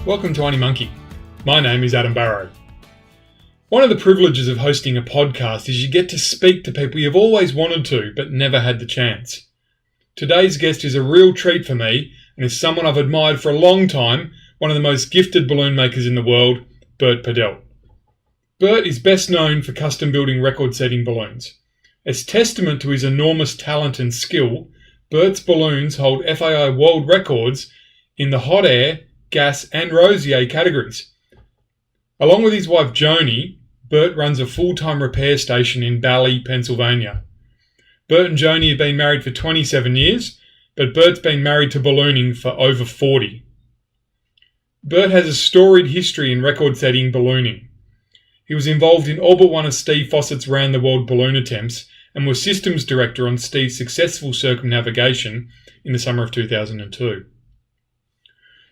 Welcome to Aunty Monkey. My name is Adam Barrow. One of the privileges of hosting a podcast is you get to speak to people you've always wanted to but never had the chance. Today's guest is a real treat for me and is someone I've admired for a long time, one of the most gifted balloon makers in the world, Bert Padelt. Bert is best known for custom building record-setting balloons. As testament to his enormous talent and skill, Bert's balloons hold FAI world records in the hot air, gas and rosier categories. Along with his wife Joni, Bert runs a full-time repair station in Bally, Pennsylvania. Bert and Joni have been married for 27 years, but Bert's been married to ballooning for over 40. Bert has a storied history in record-setting ballooning. He was involved in all but one of Steve Fossett's round-the-world balloon attempts and was systems director on Steve's successful circumnavigation in the summer of 2002.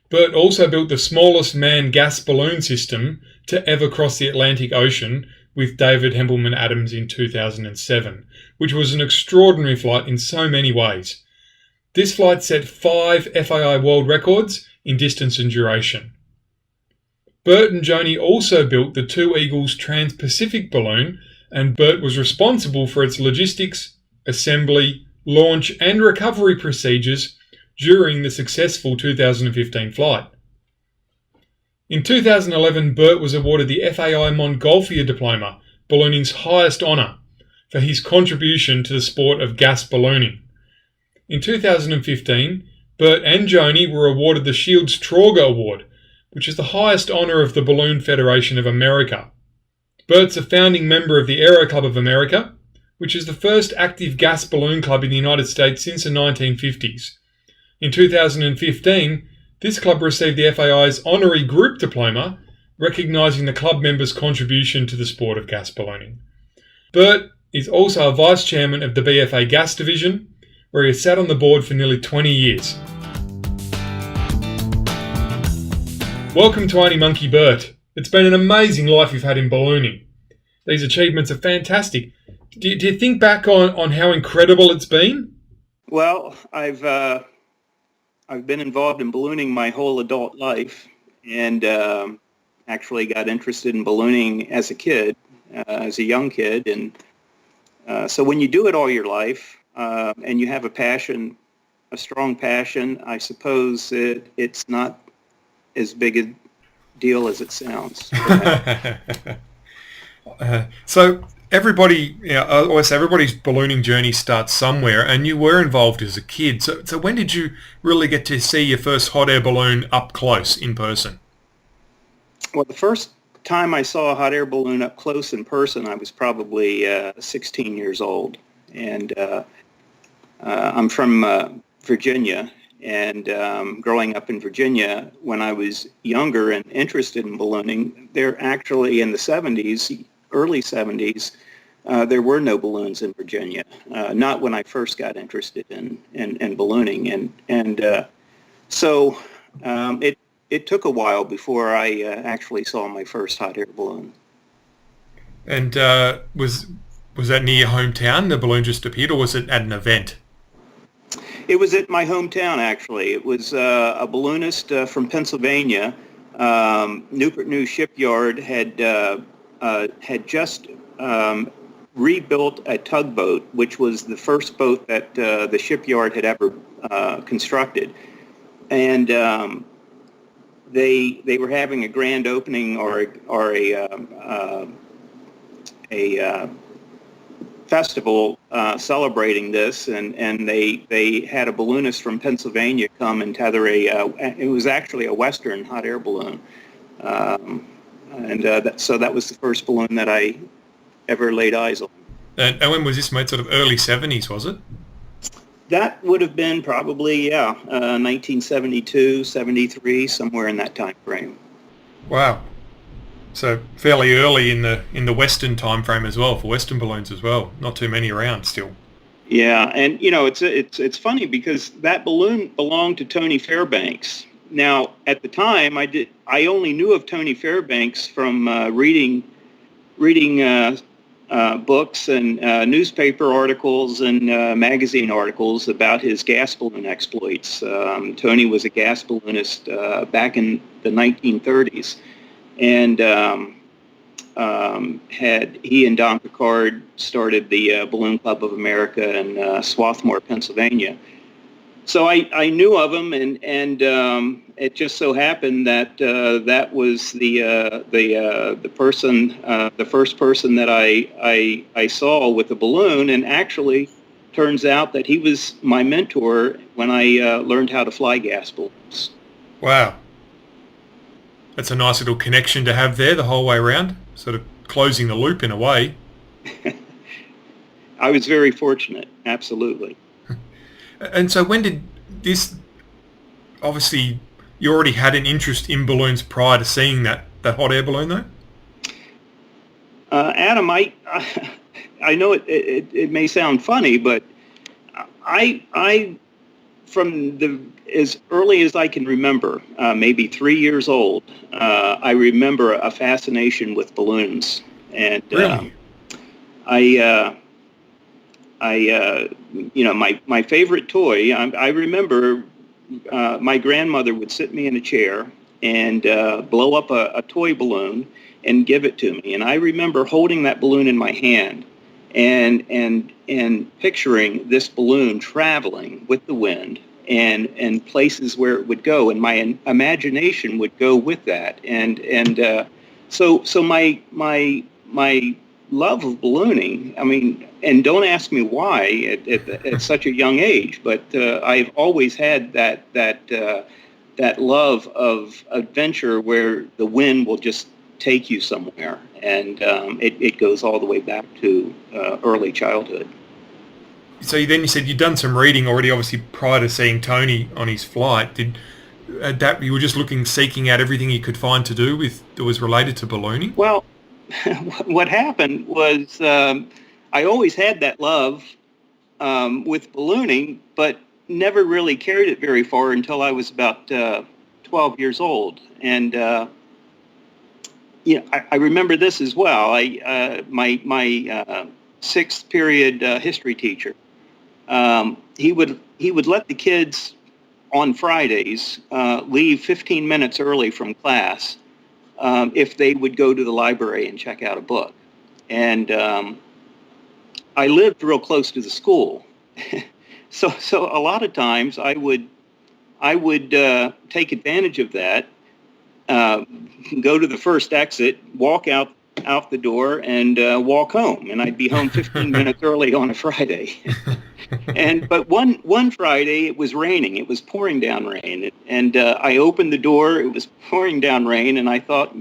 Bert also built the smallest manned gas balloon system to ever cross the Atlantic Ocean with David Hempelman Adams in 2007, which was an extraordinary flight in so many ways. This flight set 5 FAI world records in distance and duration. Bert and Joni also built the Two Eagles Trans-Pacific balloon, and Bert was responsible for its logistics, assembly, launch and recovery procedures during the successful 2015 flight. In 2011, Bert was awarded the FAI Montgolfier Diploma, ballooning's highest honour, for his contribution to the sport of gas ballooning. In 2015, Bert and Joni were awarded the Shields Trauger Award, which is the highest honour of the Balloon Federation of America. Bert's a founding member of the Aero Club of America, which is the first active gas balloon club in the United States since the 1950s. In 2015, this club received the FAI's Honorary Group Diploma, recognising the club members' contribution to the sport of gas ballooning. Bert is also a Vice Chairman of the BFA Gas Division, where he has sat on the board for nearly 20 years. Welcome to Aunty Monkey, Bert. It's been an amazing life you've had in ballooning. These achievements are fantastic. Do you think back on how incredible it's been? Well, I've been involved in ballooning my whole adult life, and actually got interested in ballooning as a kid, as a young kid. And so when you do it all your life, and you have a passion, a strong passion, I suppose it's not as big a deal as it sounds. So everybody, I always say everybody's ballooning journey starts somewhere, and you were involved as a kid. So when did you really get to see your first hot air balloon up close in person? Well, the first time I saw a hot air balloon up close in person, I was probably 16 years old. And I'm from Virginia. And growing up in Virginia, when I was younger and interested in ballooning, there actually in the 70s, early 70s, there were no balloons in Virginia. Not when I first got interested in ballooning, so it took a while before I actually saw my first hot air balloon. And was that near your hometown? The balloon just appeared, or was it at an event? It was at my hometown, actually. It was a balloonist from Pennsylvania. Newport News Shipyard had just rebuilt a tugboat, which was the first boat that the shipyard had ever constructed. And they were having a grand opening or a festival celebrating this, and they had a balloonist from Pennsylvania come and tether it was actually a Western hot air balloon, so that was the first balloon that I ever laid eyes on. And when was this made? Sort of early 70s, was it? That would have been probably 1972, 73, somewhere in that time frame. Wow. So fairly early in the Western time frame as well, for Western balloons as well. Not too many around still. Yeah, and it's funny because that balloon belonged to Tony Fairbanks. Now, at the time, I only knew of Tony Fairbanks from reading books and newspaper articles and magazine articles about his gas balloon exploits. Tony was a gas balloonist back in the 1930s, and he and Don Picard started the Balloon Club of America in Swarthmore, Pennsylvania. So I knew of him, and it just so happened that that was the person, the first person that I saw with a balloon, and actually turns out that he was my mentor when I learned how to fly gas balloons. Wow. That's a nice little connection to have there the whole way around, sort of closing the loop in a way. I was very fortunate, absolutely. And so when did this, obviously you already had an interest in balloons prior to seeing that hot air balloon though? Adam, I know it may sound funny, but I from as early as I can remember, maybe 3 years old, I remember a fascination with balloons, and Really? My favorite toy. I remember my grandmother would sit me in a chair and blow up a toy balloon and give it to me, and I remember holding that balloon in my hand and picturing this balloon traveling with the wind and places where it would go, and my imagination would go with that, so my love of ballooning, I mean, and don't ask me why at such a young age, but I've always had that love of adventure where the wind will just take you somewhere, and it goes all the way back to early childhood. So then you said you'd done some reading already, obviously prior to seeing Tony on his flight. You were just seeking out everything you could find to do that was related to ballooning? Well, what happened was I always had that love with ballooning, but never really carried it very far until I was about 12 years old. And I remember this as well. My sixth period history teacher, he would let the kids on Fridays leave 15 minutes early from class if they would go to the library and check out a book. And I lived real close to the school, so a lot of times I would take advantage of that, go to the first exit, walk out the door, and walk home, and I'd be home 15 minutes early on a Friday. But one Friday it was raining. It was pouring down rain, and I opened the door. It was pouring down rain, and I thought,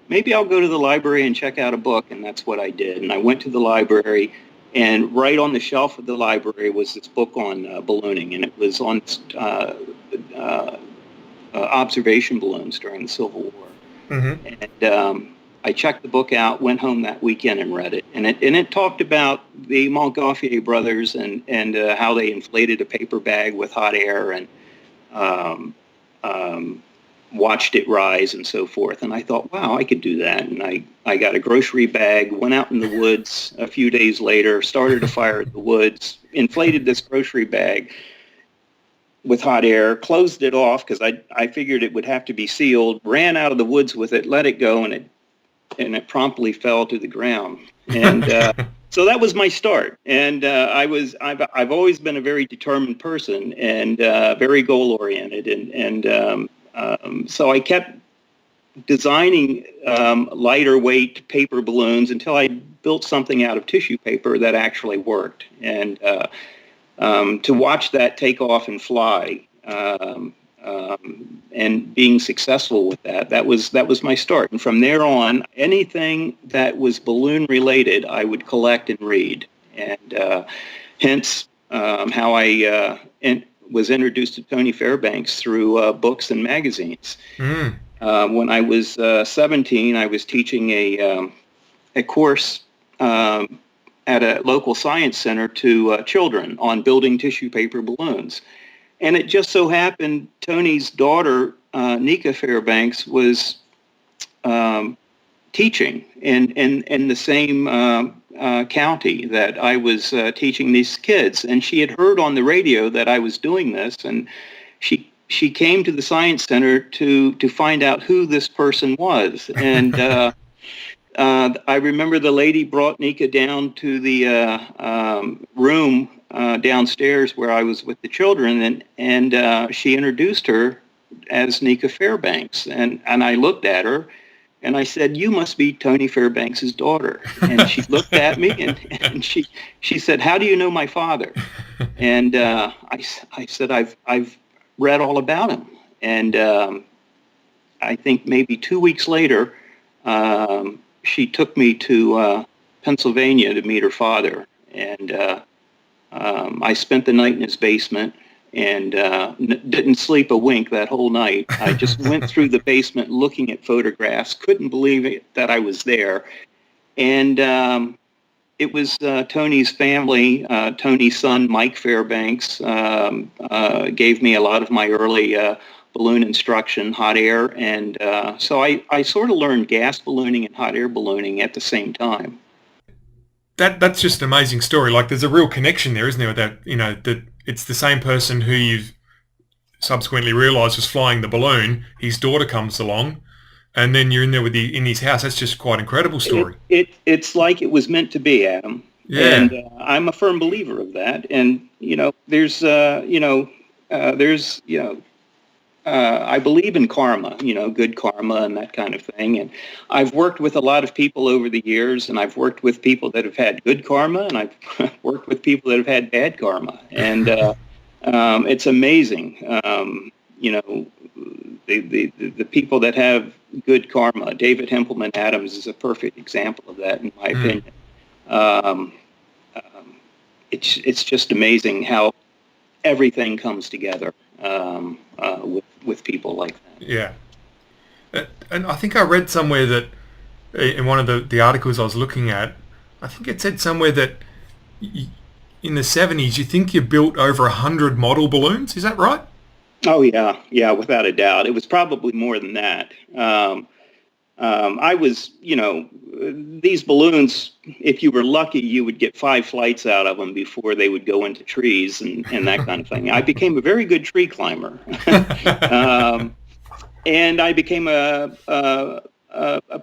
maybe I'll go to the library and check out a book, and that's what I did. And I went to the library, and right on the shelf of the library was this book on ballooning, and it was on observation balloons during the Civil War. Mm-hmm. And I checked the book out, went home that weekend and read it. And it talked about the Montgolfier brothers and how they inflated a paper bag with hot air and watched it rise and so forth. And I thought, wow, I could do that. And I got a grocery bag, went out in the woods a few days later, started a fire in the woods, inflated this grocery bag with hot air, closed it off because I figured it would have to be sealed, ran out of the woods with it, let it go, and it promptly fell to the ground. And so that was my start. And I've always been a very determined person and very goal oriented. And so I kept designing lighter weight paper balloons until I built something out of tissue paper that actually worked. And to watch that take off and fly, and being successful with that was my start. And from there on, anything that was balloon related, I would collect and read. And hence how I was introduced to Tony Fairbanks through books and magazines. Mm. When I was 17, I was teaching a course at a local science center to children on building tissue paper balloons. And it just so happened Tony's daughter, Nika Fairbanks, was teaching in the same county that I was teaching these kids. And she had heard on the radio that I was doing this, and she she came to the Science Center to find out who this person was. And I remember the lady brought Nika down to the room downstairs where I was with the children, and she introduced her as Nika Fairbanks. And I looked at her, and I said, "You must be Tony Fairbanks' daughter." And she looked at me, and she said, "How do you know my father?" And I said, "I've read all about him." And I think maybe 2 weeks later, she took me to Pennsylvania to meet her father. And I spent the night in his basement and didn't sleep a wink that whole night. I just went through the basement looking at photographs, couldn't believe it, that I was there. And it was Tony's family. Tony's son, Mike Fairbanks, gave me a lot of my early balloon instruction, hot air. And so I sort of learned gas ballooning and hot air ballooning at the same time. That's just an amazing story. Like, there's a real connection there, isn't there? That it's the same person who you've subsequently realised was flying the balloon. His daughter comes along, and then you're in there in his house. That's just quite an incredible story. It's like it was meant to be, Adam. Yeah. And I'm a firm believer of that. And there's I believe in karma, good karma and that kind of thing. And I've worked with a lot of people over the years, and I've worked with people that have had good karma, and I've worked with people that have had bad karma. And it's amazing, the people that have good karma. David Hempelman Adams is a perfect example of that, in my opinion. It's just amazing how everything comes together with people like that. Yeah. And I think I read somewhere that in one of the articles I was looking at, I think it said somewhere that in the 70s, you think you built over 100 model balloons. Is that right? Oh, yeah, without a doubt. It was probably more than that. I was, these balloons, if you were lucky, you would get 5 flights out of them before they would go into trees and that kind of thing. I became a very good tree climber. And I became a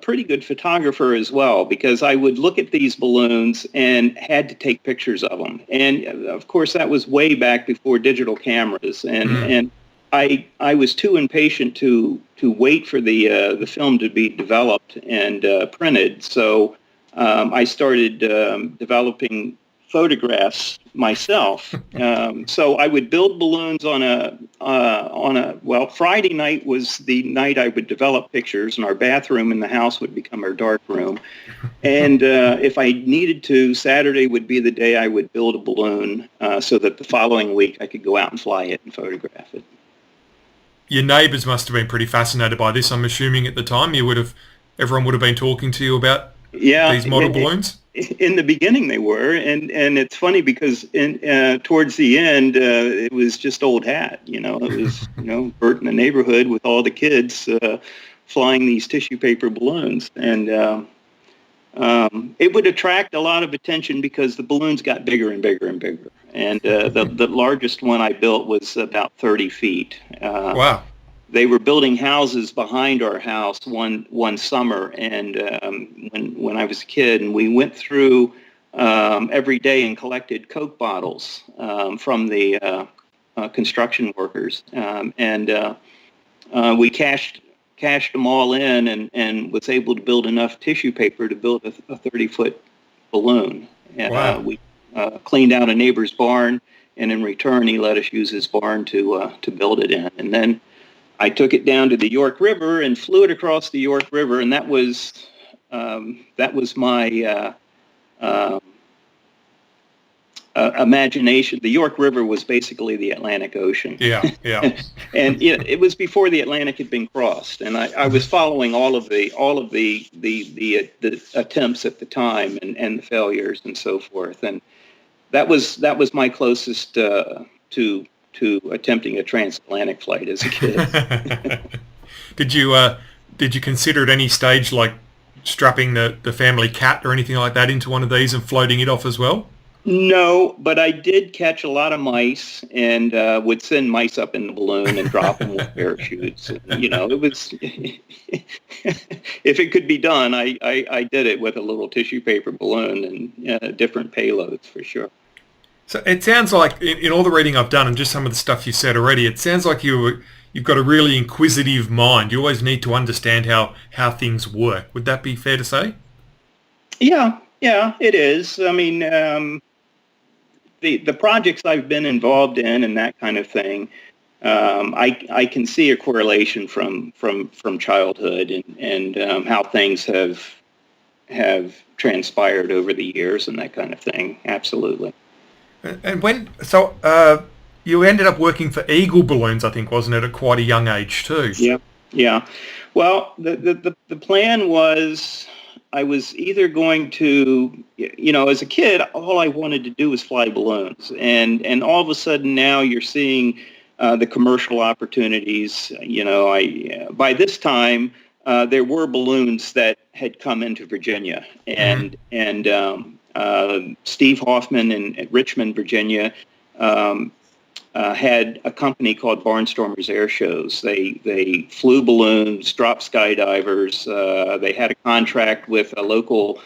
pretty good photographer as well, because I would look at these balloons and had to take pictures of them. And of course, that was way back before digital cameras. And I was too impatient to wait for the film to be developed and printed. So I started developing photographs myself. So I would build balloons on a Friday night was the night I would develop pictures, and our bathroom in the house would become our dark room. And if I needed to, Saturday would be the day I would build a balloon so that the following week I could go out and fly it and photograph it. Your neighbours must have been pretty fascinated by this, I'm assuming, at the time. Everyone would have been talking to you about these model balloons? In the beginning they were, and it's funny because towards the end it was just old hat. It was Bert in the neighborhood with all the kids flying these tissue paper balloons, and it would attract a lot of attention because the balloons got bigger and bigger and bigger. And the largest one I built was about 30 feet. Wow. They were building houses behind our house one summer, and when I was a kid, and we went through every day and collected Coke bottles from the construction workers, and we cashed them all in, and was able to build enough tissue paper to build a 30-foot balloon. And, wow. We cleaned out a neighbor's barn, and in return, he let us use his barn to build it in. And then I took it down to the York River and flew it across the York River, and that was my imagination. The York River was basically the Atlantic Ocean. Yeah. And it was before the Atlantic had been crossed, and I was following all of the attempts at the time and the failures and so forth, and that was my closest to attempting a transatlantic flight as a kid. Did you consider at any stage like strapping the family cat or anything like that into one of these and floating it off as well? No, but I did catch a lot of mice and would send mice up in the balloon and drop them with parachutes. And, it was, if it could be done, I did it with a little tissue paper balloon and different payloads for sure. So it sounds like, in all the reading I've done and just some of the stuff you said already, it sounds like you've got a really inquisitive mind. You always need to understand how things work. Would that be fair to say? Yeah, it is. I mean, the projects I've been involved in and that kind of thing, I can see a correlation from childhood and how things have transpired over the years and that kind of thing. Absolutely. And you ended up working for Eagle Balloons, I think, wasn't it, at quite a young age too? Yeah. Well, the plan was I was either going to, as a kid, all I wanted to do was fly balloons, and all of a sudden now you're seeing the commercial opportunities. By this time there were balloons that had come into Virginia, and Steve Hoffman in Richmond, Virginia, had a company called Barnstormers Air Shows. They flew balloons, dropped skydivers. They had a contract with a local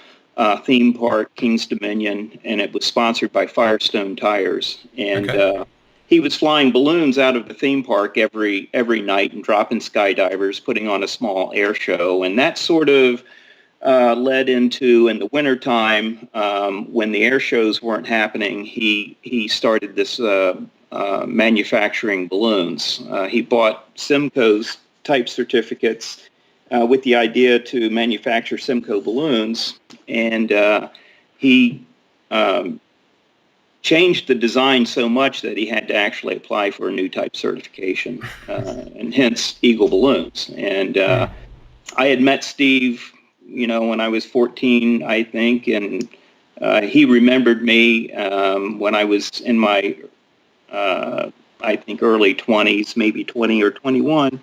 theme park, Kings Dominion, and it was sponsored by Firestone Tires. And he was flying balloons out of the theme park every night and dropping skydivers, putting on a small air show. And that sort of led into, in the wintertime, when the air shows weren't happening, he started this manufacturing balloons. He bought Simcoe's type certificates with the idea to manufacture Simcoe balloons, and he changed the design so much that he had to actually apply for a new type certification, and hence Eagle Balloons. And I had met Steve, when I was 14, I think, and he remembered me when I was in my, I think, early 20s, maybe 20 or 21.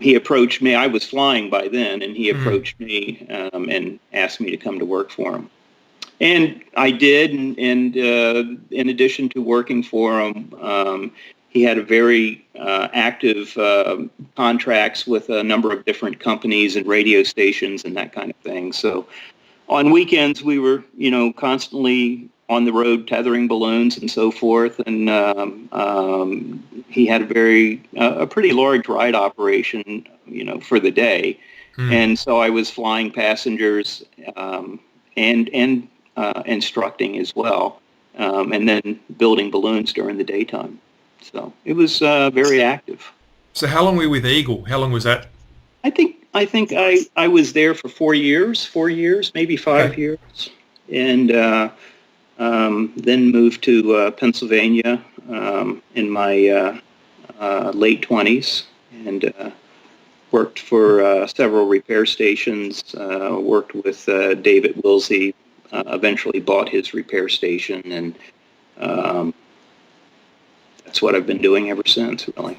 He approached me. I was flying by then, and he approached me and asked me to come to work for him. And I did, and in addition to working for him, he had a very active contracts with a number of different companies and radio stations and that kind of thing. So on weekends, we were, constantly on the road tethering balloons and so forth. And he had a pretty large ride operation, for the day. And so I was flying passengers and instructing as well, and then building balloons during the daytime. So it was very active. So how long were you with Eagle? How long was that? I think I was there for 4 years, maybe 5 years, and then moved to Pennsylvania in my late 20s, and worked for several repair stations. Worked with David Wilsey. Eventually bought his repair station, and that's what I've been doing ever since, really.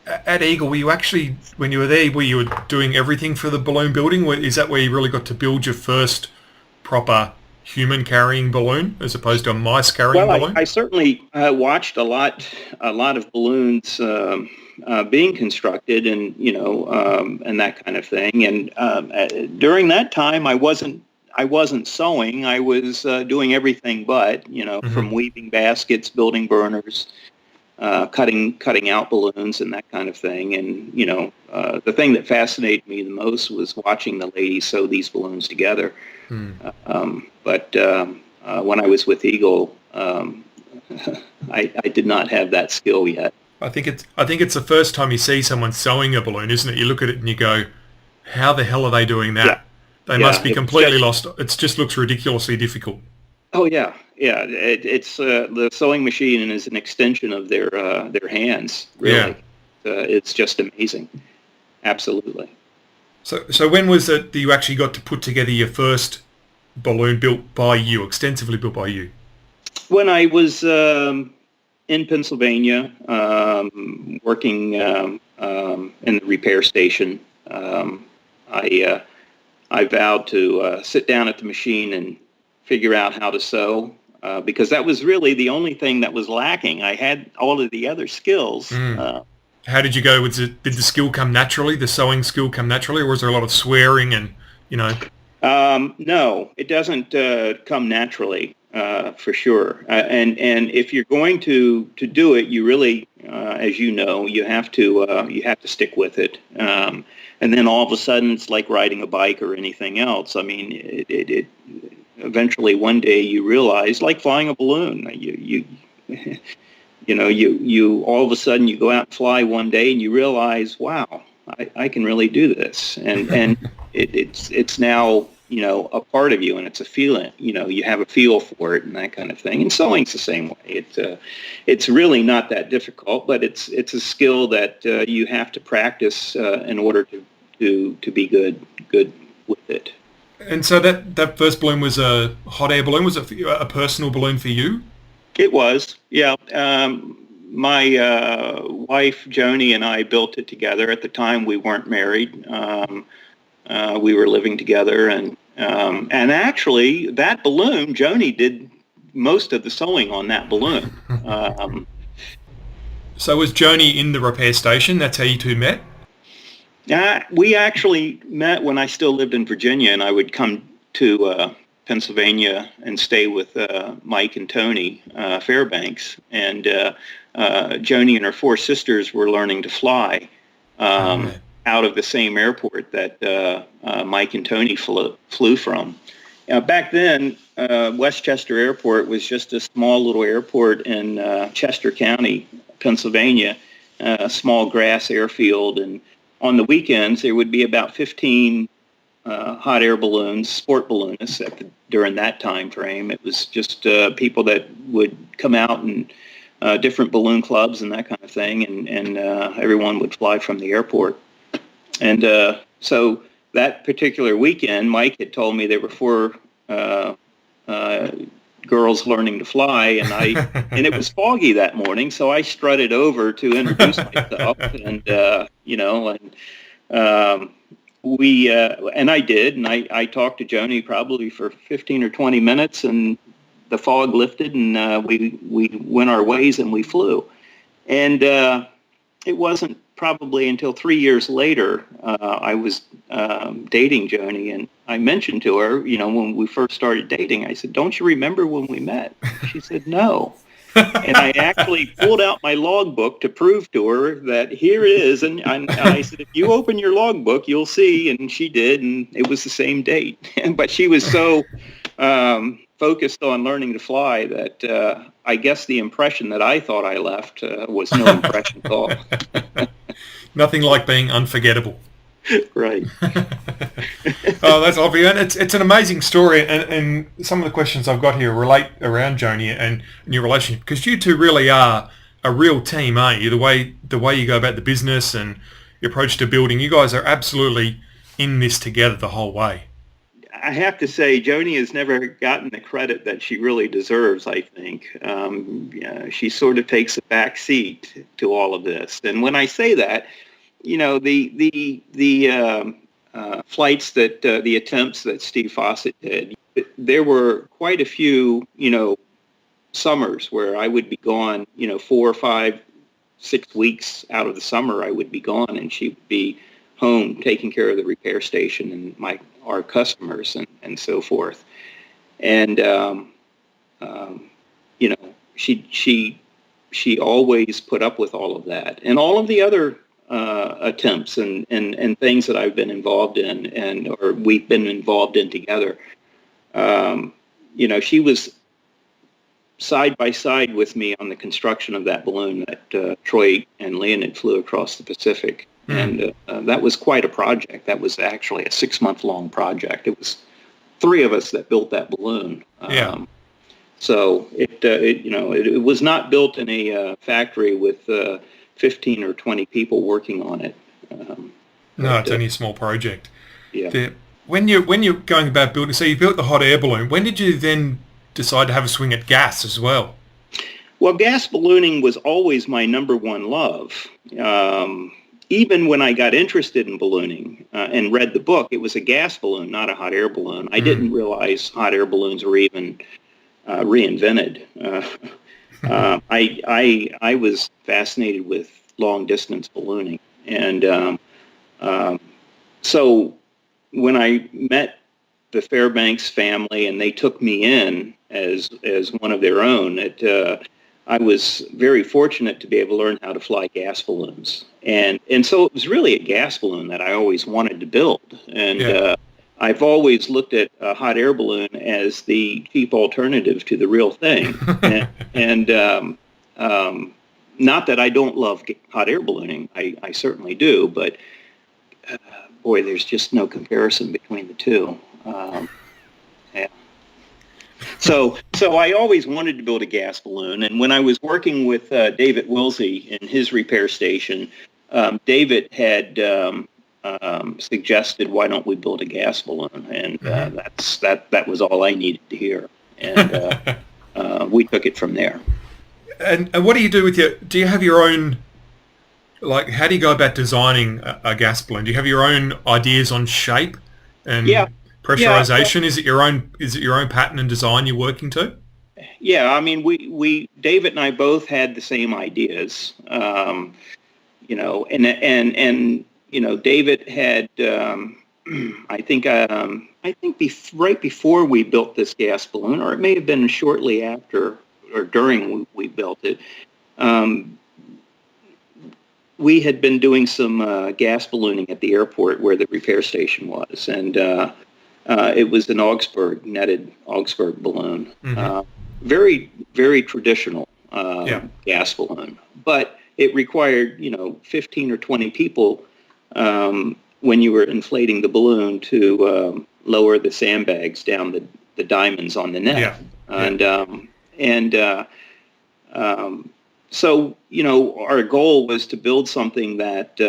At Eagle, were you actually, when you were there, were you doing everything for the balloon building? Is that where you really got to build your first proper human-carrying balloon, as opposed to a mice-carrying balloon? I certainly watched a lot of balloons being constructed, and and that kind of thing. And during that time, I wasn't sewing. I was doing everything but, from weaving baskets, building burners, cutting out balloons and that kind of thing. And, the thing that fascinated me the most was watching the ladies sew these balloons together. But when I was with Eagle, I did not have that skill yet. I think it's the first time you see someone sewing a balloon, isn't it? You look at it and you go, how the hell are they doing that? Yeah. They must be completely lost. It just looks ridiculously difficult. Oh yeah. It's the sewing machine is an extension of their hands. Really, it's just amazing. Absolutely. So when was it that you actually got to put together your first balloon built by you, extensively built by you? When I was in Pennsylvania, working in the repair station, I vowed to sit down at the machine and figure out how to sew. because that was really the only thing that was lacking. I had all of the other skills. How did you go? Did the skill come naturally, the sewing skill come naturally, or was there a lot of swearing and, No, it doesn't come naturally, for sure. And if you're going to do it, you really, as you know, you have to stick with it. And then all of a sudden, it's like riding a bike or anything else. I mean, it eventually one day you realize, like flying a balloon, you all of a sudden you go out and fly one day and you realize, wow, I can really do this, and it's now a part of you, and it's a feeling. You have a feel for it and that kind of thing. And sewing's the same way. It's really not that difficult, but it's a skill that you have to practice in order to be good with it. And so that first balloon was a hot air balloon. Was it a personal balloon for you? It was, yeah. My wife, Joni, and I built it together. At the time, we weren't married. We were living together, and actually, that balloon, Joni did most of the sewing on that balloon. So was Joni in the repair station? That's how you two met? We actually met when I still lived in Virginia, and I would come to Pennsylvania and stay with Mike and Tony Fairbanks. And Joni and her four sisters were learning to fly out of the same airport that Mike and Tony flew from. Back then, Westchester Airport was just a small little airport in Chester County, Pennsylvania, a small grass airfield. And on the weekends, there would be about 15 hot air balloons, sport balloonists during that time frame. It was just people that would come out and different balloon clubs and that kind of thing, and everyone would fly from the airport. And so that particular weekend, Mike had told me there were four girls learning to fly, and it was foggy that morning, so I strutted over to introduce myself, and I did, and I talked to Joni probably for 15 or 20 minutes, and the fog lifted, and we went our ways, and we flew. And it wasn't probably until 3 years later I was dating Joni, and I mentioned to her, when we first started dating, I said, "Don't you remember when we met?" She said, "No." And I actually pulled out my logbook to prove to her that here it is. And I said, "If you open your logbook, you'll see." And she did, and it was the same date. But she was so focused on learning to fly that I guess the impression that I thought I left was no impression at all. Nothing like being unforgettable. Right. Oh, that's obvious. And it's an amazing story. And some of the questions I've got here relate around Joni and your relationship, because you two really are a real team, aren't you? The way you go about the business and your approach to building, you guys are absolutely in this together the whole way. I have to say, Joni has never gotten the credit that she really deserves, I think. She sort of takes a back seat to all of this. And when I say that, the flights the attempts that Steve Fawcett did, there were quite a few, summers where I would be gone, 4, 5, 6 weeks out of the summer I would be gone, and she would be home taking care of the repair station and our customers and so forth. And, she always put up with all of that and all of the other attempts and things that I've been involved in or we've been involved in together. She was side by side with me on the construction of that balloon that Troy and Leonid flew across the Pacific. And that was quite a project. That was actually a 6-month-long project. It was 3 of us that built that balloon. So it was not built in a factory with 15 or 20 people working on it. No, it's only a small project. Yeah. When you're going about building, so you built the hot air balloon. When did you then decide to have a swing at gas as well? Well, gas ballooning was always my number one love. Even when I got interested in ballooning and read the book, it was a gas balloon, not a hot air balloon. I didn't realize hot air balloons were even reinvented. I was fascinated with long distance ballooning, and so when I met the Fairbanks family and they took me in as one of their own, I was very fortunate to be able to learn how to fly gas balloons, and so it was really a gas balloon that I always wanted to build, and I've always looked at a hot air balloon as the cheap alternative to the real thing, and not that I don't love hot air ballooning, I certainly do, but boy, there's just no comparison between the two. Yeah. So I always wanted to build a gas balloon, and when I was working with David Wilsey in his repair station, David had suggested, "Why don't we build a gas balloon?" And that was all I needed to hear, and we took it from there. And what do you do with do you have your own, like, how do you go about designing a gas balloon? Do you have your own ideas on shape and pressurization? Is it your own pattern and design you're working to? Yeah, I mean, we David and I both had the same ideas, and David had, I think right before we built this gas balloon, or it may have been shortly after or during we built it. We had been doing some gas ballooning at the airport where the repair station was, and it was an netted Augsburg balloon. Very, very traditional gas balloon, but it required 15 or 20 people when you were inflating the balloon to lower the sandbags down the diamonds on the net. So our goal was to build something that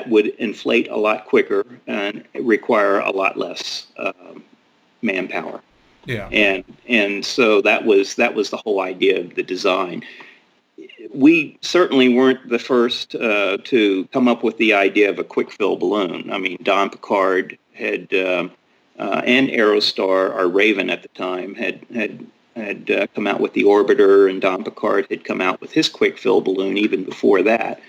would inflate a lot quicker and require a lot less manpower. Yeah. And so that was the whole idea of the design. We certainly weren't the first to come up with the idea of a quick fill balloon. I mean, Don Picard had and Aerostar, our Raven at the time, had come out with the Orbiter, and Don Picard had come out with his quick fill balloon even before that.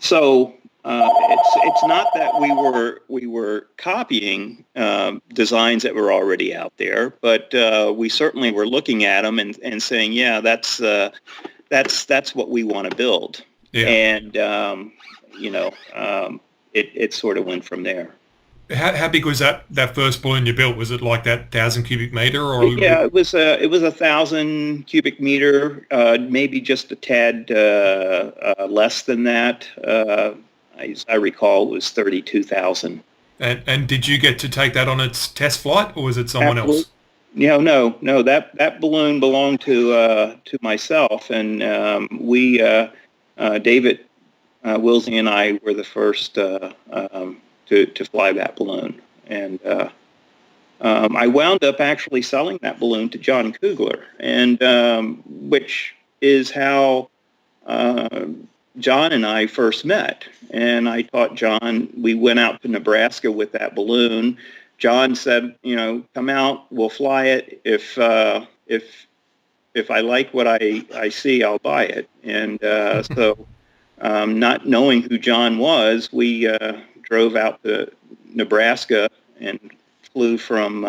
So it's not that we were copying designs that were already out there, but we certainly were looking at them and saying, yeah, that's what we want to build. Yeah. And it sort of went from there. How big was that first balloon you built? Was it like that 1,000 cubic meter, or? Yeah, it was 1,000 cubic meter, maybe just a tad less than that. I recall it was 32,000. And did you get to take that on its test flight, or was it someone else? Yeah, no. That balloon belonged to myself, and we David Wilsey and I were the first to fly that balloon, and I wound up actually selling that balloon to John Kugler, and which is how John and I first met. And I taught John. We went out to Nebraska with that balloon. John said, come out, we'll fly it. If I like what I see, I'll buy it. And so, not knowing who John was, we drove out to Nebraska and flew from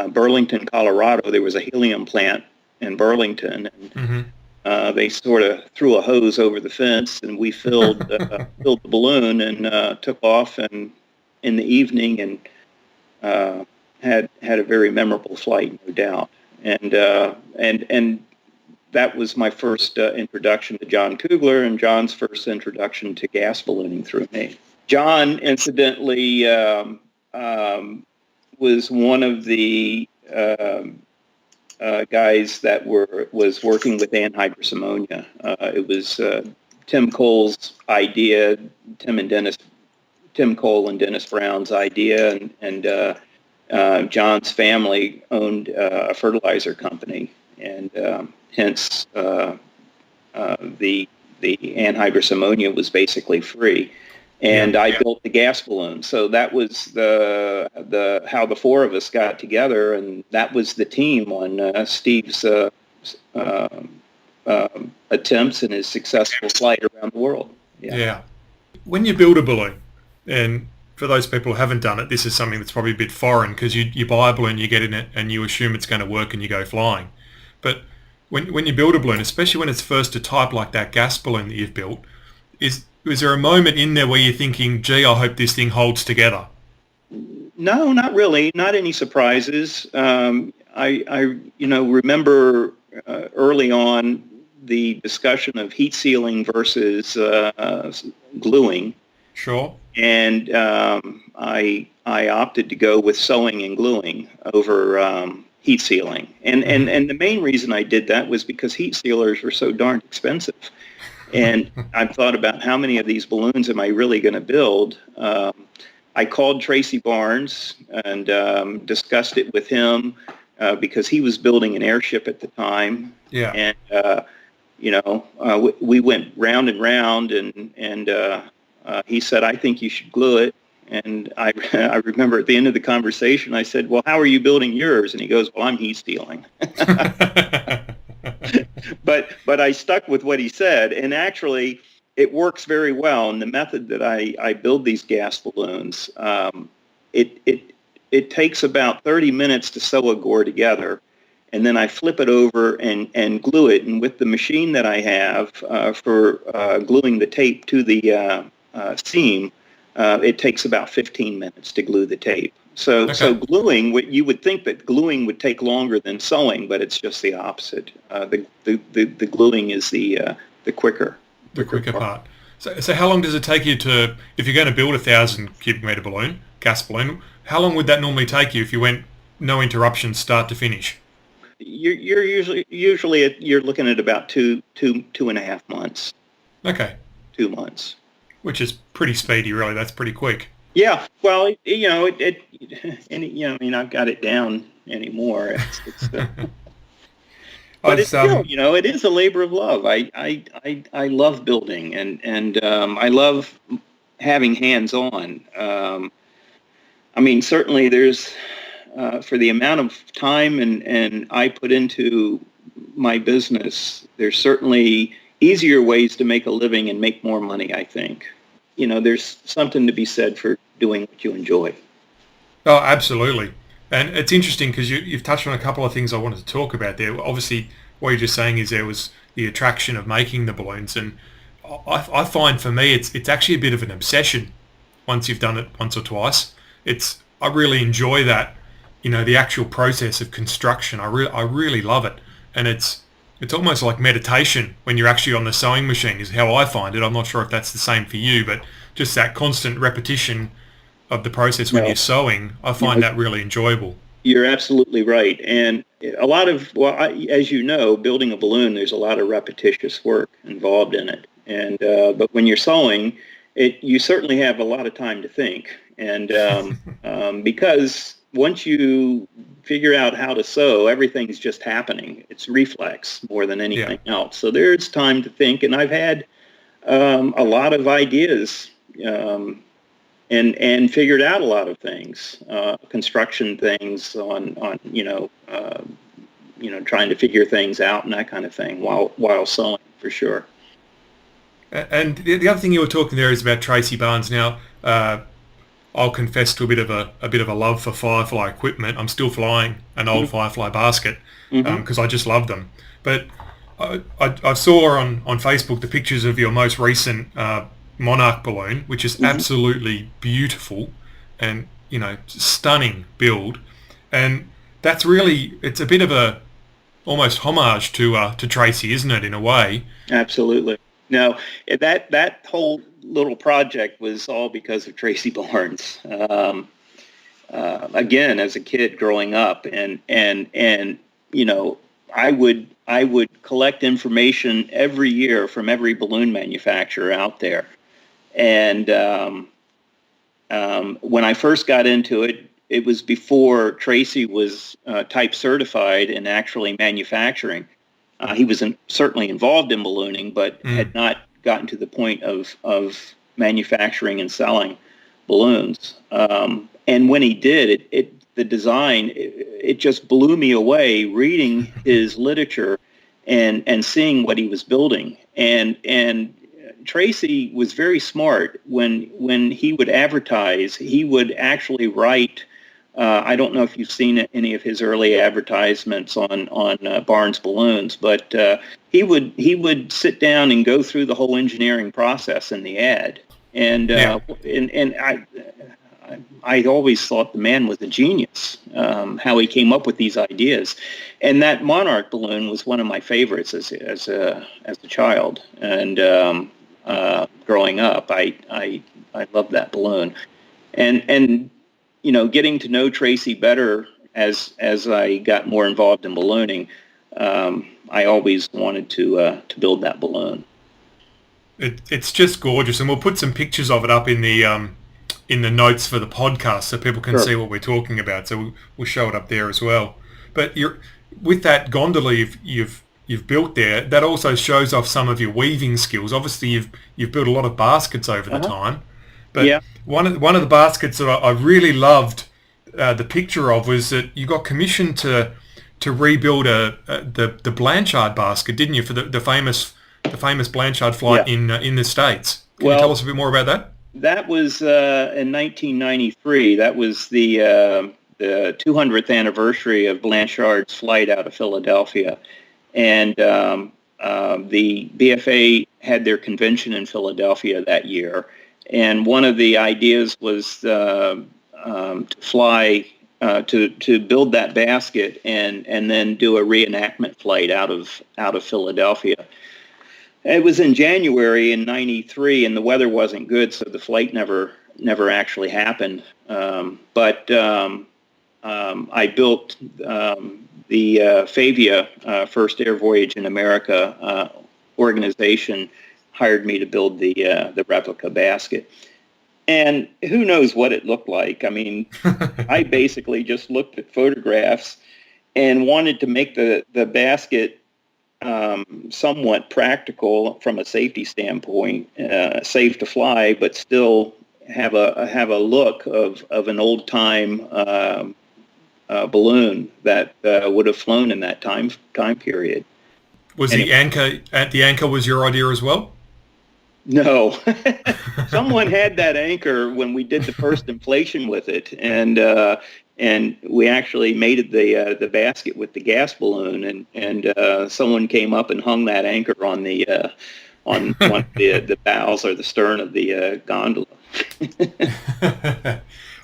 Burlington, Colorado. There was a helium plant in Burlington, and they sort of threw a hose over the fence, and we filled the balloon and took off, and in the evening, and had a very memorable flight, no doubt. And that was my first introduction to John Kugler, and John's first introduction to gas ballooning through me. John, incidentally, was one of the guys that was working with anhydrous ammonia. It was Tim Cole's idea, Tim Cole and Dennis Brown's idea, and John's family owned a fertilizer company, and hence the anhydrous ammonia was basically free. and I built the gas balloon. So that was the how the four of us got together, and that was the team on Steve's attempts and his successful flight around the world. Yeah. When you build a balloon, and for those people who haven't done it, this is something that's probably a bit foreign, because you buy a balloon, you get in it, and you assume it's going to work and you go flying. But when you build a balloon, especially when it's first a type like that gas balloon that you've built, is there a moment in there where you're thinking, gee, I hope this thing holds together? No, not really. Not any surprises. I remember early on the discussion of heat sealing versus gluing. Sure. And I opted to go with sewing and gluing over heat sealing. And the main reason I did that was because heat sealers were so darn expensive. And I thought about how many of these balloons am I really going to build. I called Tracy Barnes and discussed it with him because he was building an airship at the time. Yeah. And, we went round and round, and he said, I think you should glue it. And I remember at the end of the conversation, I said, well, how are you building yours? And he goes, well, I'm heat sealing. But I stuck with what he said, and actually it works very well. And the method that I build these gas balloons, it takes about 30 minutes to sew a gore together, and then I flip it over and glue it. And with the machine that I have for gluing the tape to the seam, it takes about 15 minutes to glue the tape. So gluing, you would think that gluing would take longer than sewing, but it's just the opposite. The gluing is the quicker. The quicker part. So how long does it take you to, if you're going to build a 1,000 cubic meter balloon, gas balloon, how long would that normally take you if you went no interruptions, start to finish? You're usually you're looking at about two and a half months. Okay. 2 months. Which is pretty speedy, really. That's pretty quick. Yeah. Well, I've got it down anymore. But it's still, it is a labor of love. I love building, and I love having hands-on. Certainly there's, for the amount of time and I put into my business, there's certainly easier ways to make a living and make more money, I think. There's something to be said for doing what you enjoy. Oh, absolutely. And it's interesting because you've touched on a couple of things I wanted to talk about there. Obviously, what you're just saying is there was the attraction of making the balloons. And I find for me, it's actually a bit of an obsession once you've done it once or twice. I really enjoy that, the actual process of construction. I really love it. And it's almost like meditation when you're actually on the sewing machine is how I find it. I'm not sure if that's the same for you, but just that constant repetition of the process when you're sewing, I find that really enjoyable. You're absolutely right. And a lot of, as you know, building a balloon, there's a lot of repetitious work involved in it. And but when you're sewing, you certainly have a lot of time to think. And because once you figure out how to sew, everything's just happening. It's reflex more than anything else. So there's time to think. And I've had a lot of ideas and figured out a lot of things, construction things on trying to figure things out and that kind of thing while sewing, for sure. And the other thing you were talking there is about Tracy Barnes. Now, I'll confess to a bit of a love for Firefly equipment. I'm still flying an old Firefly basket because I just love them. But I saw on Facebook the pictures of your most recent Monarch balloon, which is absolutely beautiful and stunning build. And that's really, it's a bit of a almost homage to Tracy, isn't it, in a way? Absolutely. No, that whole little project was all because of Tracy Barnes. Again, as a kid growing up, and I would collect information every year from every balloon manufacturer out there. And when I first got into it, it was before Tracy was type certified and actually manufacturing. He was certainly involved in ballooning, but had not gotten to the point of manufacturing and selling balloons. And when he did, the design, it just blew me away reading his literature and seeing what he was building. And Tracy was very smart. When he would advertise, he would actually write. I don't know if you've seen any of his early advertisements on Barnes Balloons, but he would sit down and go through the whole engineering process in the ad. And I always thought the man was a genius, how he came up with these ideas. And that Monarch balloon was one of my favorites as a child. And growing up, I loved that balloon. And getting to know Tracy better as I got more involved in ballooning, I always wanted to build that balloon. It's just gorgeous, and we'll put some pictures of it up in the notes for the podcast so people can see what we're talking about. So we'll show it up there as well. But with that gondola you've built there, that also shows off some of your weaving skills. Obviously, you've built a lot of baskets over the time. But one of the baskets that I really loved the picture of was that you got commissioned to rebuild the Blanchard basket, didn't you, for the famous Blanchard flight in the States? Can you tell us a bit more about that? That was in 1993. That was the 200th anniversary of Blanchard's flight out of Philadelphia. And the BFA had their convention in Philadelphia that year. And one of the ideas was to fly, to build that basket and then do a reenactment flight out of Philadelphia. It was in January in '93, and the weather wasn't good, so the flight never actually happened. But I built the Favia First Air Voyage in America organization hired me to build the replica basket. And who knows what it looked like? I mean, I basically just looked at photographs and wanted to make the basket somewhat practical from a safety standpoint, safe to fly, but still have a look of an old time balloon that would have flown in that time period. Was the anchor was your idea as well? No, someone had that anchor when we did the first inflation with it, and we actually made it the basket with the gas balloon, and someone came up and hung that anchor on the one of the bows or the stern of the gondola.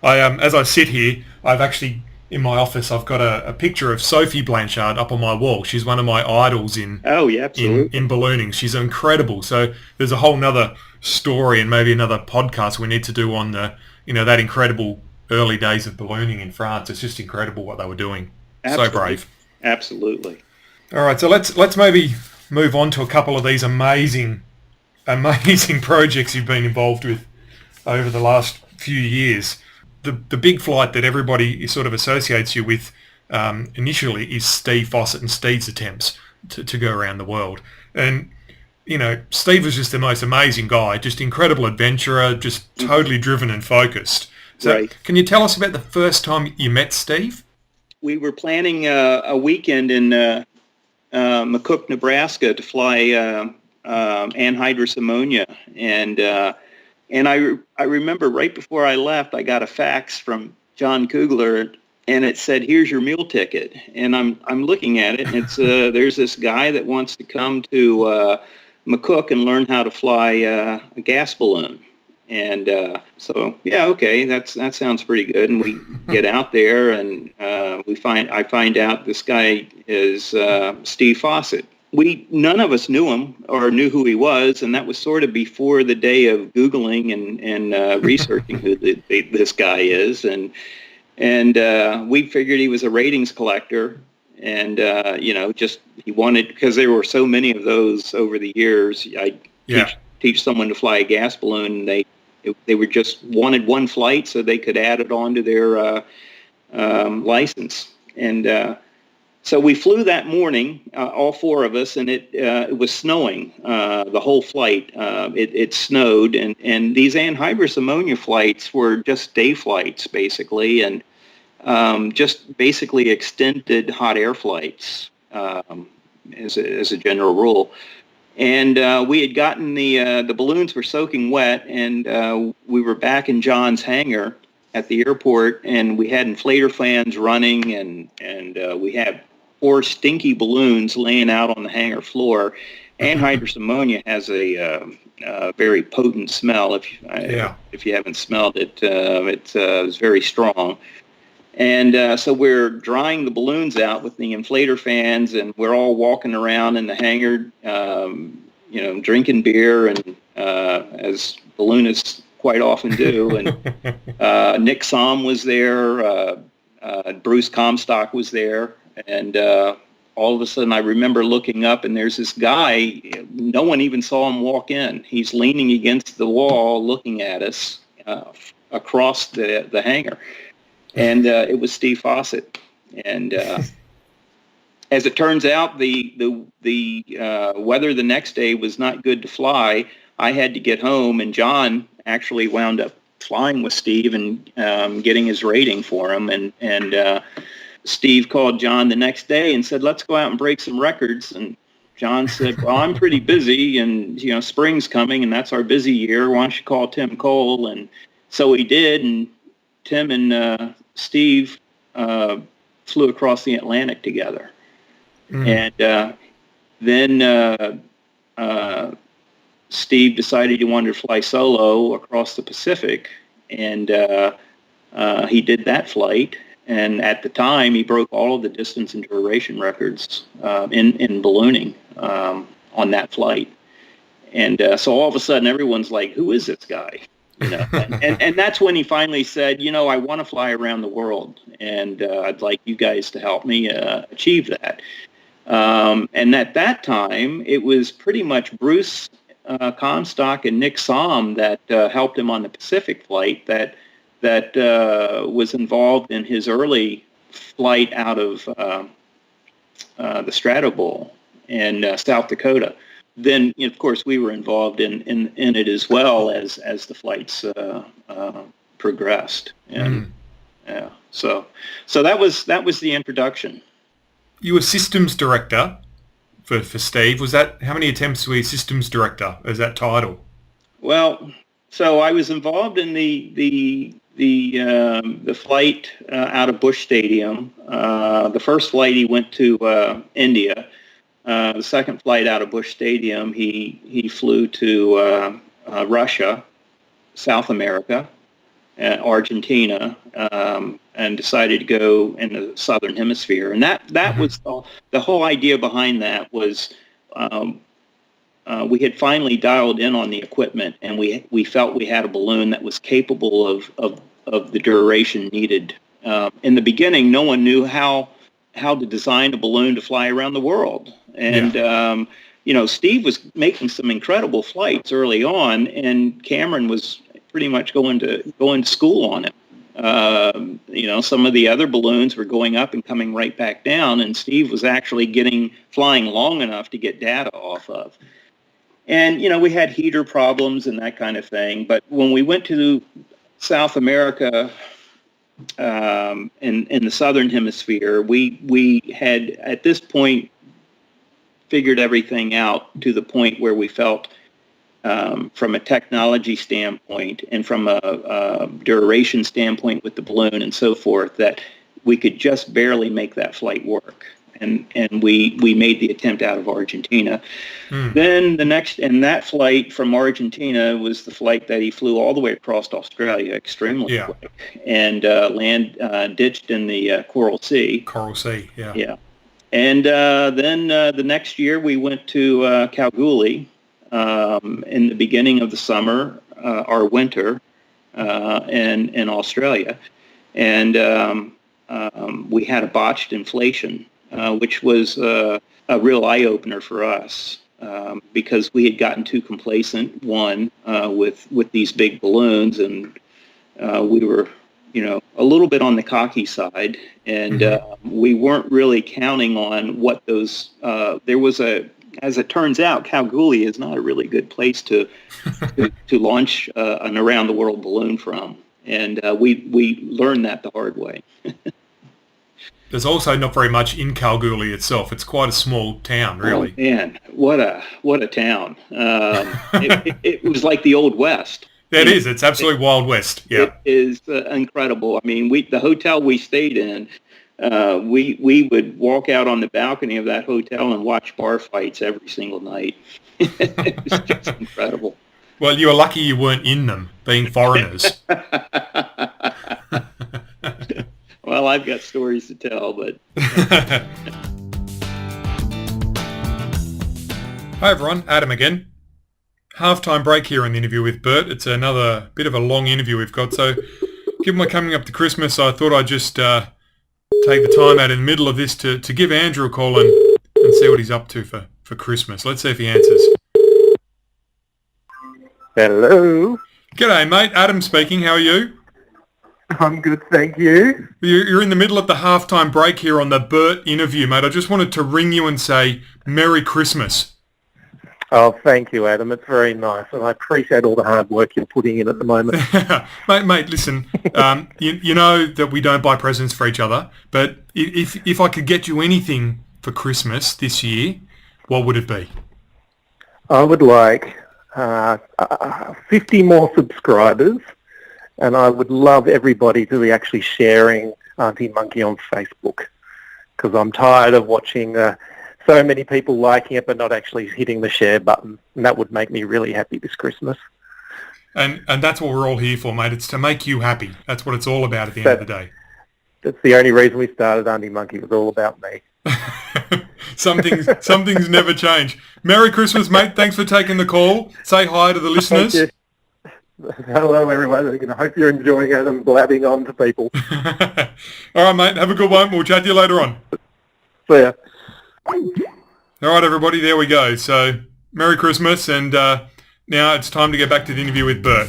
As I sit here, I've actually in my office I've got a picture of Sophie Blanchard up on my wall. She's one of my idols in ballooning. She's incredible. So there's a whole nother story and maybe another podcast we need to do on that incredible early days of ballooning in France. It's just incredible what they were doing. Absolutely. So brave. Absolutely. All right, so let's maybe move on to a couple of these amazing projects you've been involved with over the last few years. The big flight that everybody sort of associates you with initially is Steve Fossett and Steve's attempts to go around the world. And, Steve was just the most amazing guy, just incredible adventurer, just totally driven and focused. So Can you tell us about the first time you met Steve? We were planning a weekend in McCook, Nebraska to fly anhydrous ammonia. And I remember right before I left, I got a fax from John Kugler, and it said, "Here's your meal ticket." And I'm looking at it, and it's there's this guy that wants to come to McCook and learn how to fly a gas balloon. And so that sounds pretty good. And we get out there, and I find out this guy is Steve Fossett. None of us knew him or knew who he was, and that was sort of before the day of Googling and researching who this guy is, and we figured he was a ratings collector, and just he wanted, because there were so many of those over the years. I teach someone to fly a gas balloon, and they were just wanted one flight so they could add it on to their license, and So we flew that morning, all four of us, and it was snowing the whole flight. It snowed, and these anhydrous ammonia flights were just day flights, basically, and just basically extended hot air flights as a general rule. And we had gotten the balloons were soaking wet, and we were back in John's hangar at the airport, and we had inflator fans running, and we had 4 stinky balloons laying out on the hangar floor. Anhydrous ammonia has a very potent smell. If you haven't smelled it, it's very strong. And so we're drying the balloons out with the inflator fans, and we're all walking around in the hangar, drinking beer, and as balloonists quite often do. And Nick Somm was there, Bruce Comstock was there, and all of a sudden I remember looking up, and there's this guy. No one even saw him walk in. He's leaning against the wall looking at us across the hangar. And it was Steve Fawcett. And as it turns out, the weather the next day was not good to fly. I had to get home, and John actually wound up flying with Steve and getting his rating for him. And Steve called John the next day and said, "Let's go out and break some records." And John said, "Well, I'm pretty busy, and spring's coming, and that's our busy year. Why don't you call Tim Cole?" And so he did, and Tim and Steve flew across the Atlantic together. And then Steve decided he wanted to fly solo across the Pacific, and he did that flight. And at the time, he broke all of the distance and duration records in ballooning on that flight. And so all of a sudden, everyone's like, "Who is this guy?" And that's when he finally said, "I want to fly around the world, and I'd like you guys to help me achieve that." And at that time, it was pretty much Bruce Comstock and Nick Somm that helped him on the Pacific flight that was involved in his early flight out of the Strato Bowl in South Dakota. Then, of course, we were involved in it as well as the flights progressed. And so that was the introduction. You were systems director for Steve. Was that, how many attempts were you systems director as that title? Well, so I was involved in the flight out of Bush Stadium. The first flight he went to India. The second flight out of Bush Stadium, he flew to Russia, South America, Argentina, and decided to go in the southern hemisphere. And that was the whole idea behind that was we had finally dialed in on the equipment, and we felt we had a balloon that was capable of the duration needed. In the beginning, no one knew how to design a balloon to fly around the world. And, Steve was making some incredible flights early on, and Cameron was pretty much going to school on it. Some of the other balloons were going up and coming right back down, and Steve was actually flying long enough to get data off of. And, we had heater problems and that kind of thing. But when we went to South America, in the southern hemisphere, we had at this point figured everything out to the point where we felt from a technology standpoint and from a duration standpoint with the balloon and so forth that we could just barely make that flight work. And we made the attempt out of Argentina. Then that flight from Argentina was the flight that he flew all the way across Australia extremely quick and ditched in the Coral Sea. Coral Sea, yeah. Yeah. And then the next year we went to Kalgoorlie in the beginning of the summer, our winter, in Australia. And we had a botched inflation. Which was a real eye-opener for us because we had gotten too complacent, with these big balloons, and we were a little bit on the cocky side, and we weren't really counting on what those. As it turns out, Kalgoorlie is not a really good place to launch an around the world balloon from, and we learned that the hard way. There's also not very much in Kalgoorlie itself. It's quite a small town, really. Oh, man, what a town! It was like the Old West. It is. It's absolutely Wild West. Yeah, it is incredible. I mean, the hotel we stayed in, we would walk out on the balcony of that hotel and watch bar fights every single night. It was just incredible. Well, you were lucky you weren't in them, being foreigners. Well, I've got stories to tell, but... Hi, everyone. Adam again. Halftime break here in the interview with Bert. It's another bit of a long interview we've got, so given we're coming up to Christmas, I thought I'd just take the time out in the middle of this to give Andrew a call and see what he's up to for Christmas. Let's see if he answers. Hello. G'day, mate. Adam speaking. How are you? I'm good, thank you. You're in the middle of the halftime break here on the Bert interview, mate. I just wanted to ring you and say Merry Christmas. Oh, thank you, Adam. It's very nice, and I appreciate all the hard work you're putting in at the moment. mate, listen, you know that we don't buy presents for each other, but if I could get you anything for Christmas this year, what would it be? I would like 50 more subscribers, and I would love everybody to be actually sharing Aunty Monkey on Facebook, because I'm tired of watching so many people liking it but not actually hitting the share button, and that would make me really happy this Christmas. And that's what we're all here for, mate. It's to make you happy. That's what it's all about at the end of the day. That's the only reason we started Aunty Monkey. It was all about me. Some things never change. Merry Christmas, mate. Thanks for taking the call. Say hi to the listeners. Thank you. Hello, everyone. I hope you're enjoying it and blabbing on to people. All right, mate. Have a good one. We'll chat to you later on. See ya. All right, everybody. There we go. So, Merry Christmas, and now it's time to get back to the interview with Bert.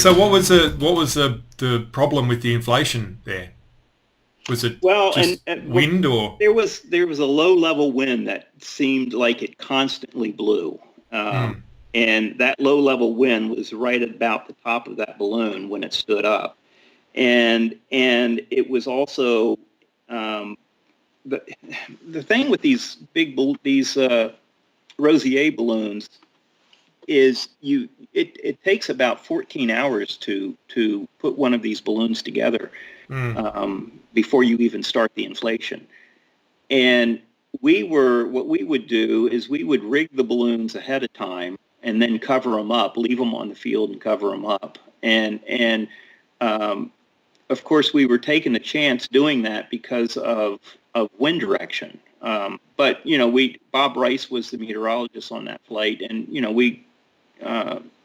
So what was the problem with the inflation there? Was it just wind or? There was a low level wind that seemed like it constantly blew. And that low level wind was right about the top of that balloon when it stood up. And it was also, the thing with these Rosier balloons is it takes about 14 hours to put one of these balloons together before you even start the inflation. And what we would do is we would rig the balloons ahead of time and then cover them up, leave them on the field and cover them up. And of course, we were taking a chance doing that because of wind direction. But, Bob Rice was the meteorologist on that flight, and, we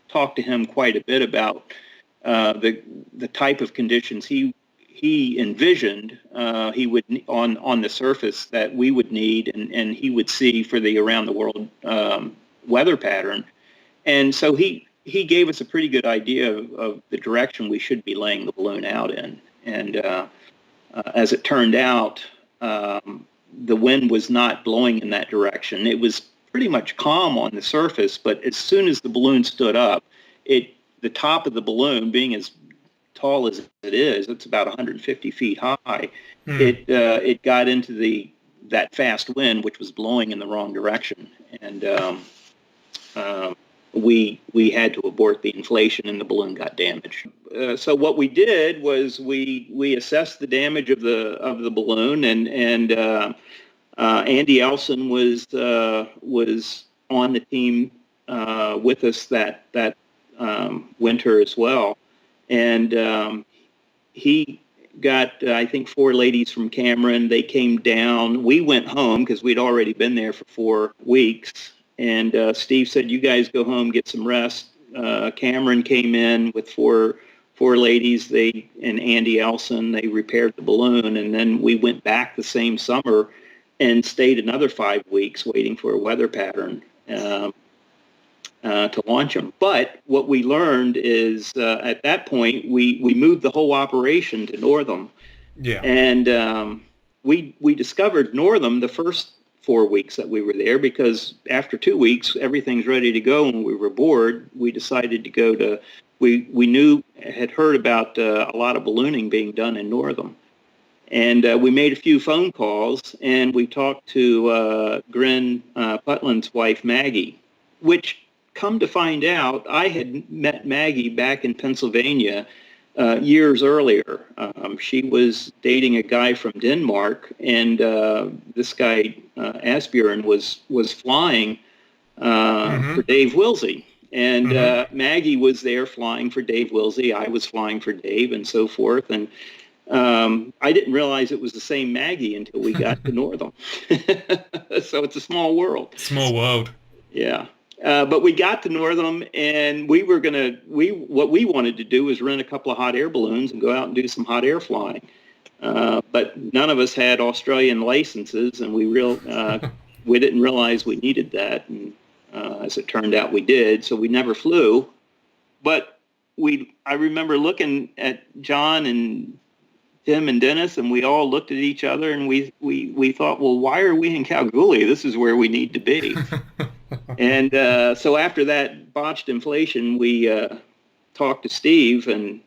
talked to him quite a bit about the type of conditions he envisioned he would on the surface that we would need and he would see for the around the world weather pattern. And so he gave us a pretty good idea of the direction we should be laying the balloon out in. And as it turned out, the wind was not blowing in that direction. It was pretty much calm on the surface, but as soon as the balloon stood up, the top of the balloon, being as tall as it is, it's about 150 feet high, it got into that fast wind, which was blowing in the wrong direction. And we had to abort the inflation, and the balloon got damaged. So what we did was we assessed the damage of the balloon, and Andy Elson was on the team with us that winter as well, and he got I think 4 ladies from Cameron. They came down. We went home because we'd already been there for 4 weeks. And Steve said, "You guys go home, get some rest." Cameron came in with four ladies. And Andy Elson. They repaired the balloon, and then we went back the same summer and stayed another 5 weeks waiting for a weather pattern. to launch them. But what we learned is at that point, we moved the whole operation to Northam. Yeah. And we discovered Northam the first 4 weeks that we were there, because after 2 weeks, everything's ready to go and we were bored. We decided to go to, we had heard about a lot of ballooning being done in Northam. And we made a few phone calls, and we talked to Grin Putland's wife, Maggie, which, come to find out, I had met Maggie back in Pennsylvania years earlier. She was dating a guy from Denmark, and this guy, Asbjørn, was flying for Dave Wilsey. And Maggie was there flying for Dave Wilsey. I was flying for Dave, and so forth. And I didn't realize it was the same Maggie until we got to Northam. So it's a small world. Small world. Yeah. But we got to Northam, and what we wanted to do was rent a couple of hot air balloons and go out and do some hot air flying. But none of us had Australian licenses, and we didn't realize we needed that. And as it turned out, we did. So we never flew. But I remember looking at John and Tim and Dennis, and we all looked at each other, and we thought, well, why are we in Kalgoorlie? This is where we need to be. And so after that botched inflation, we talked to Steve, and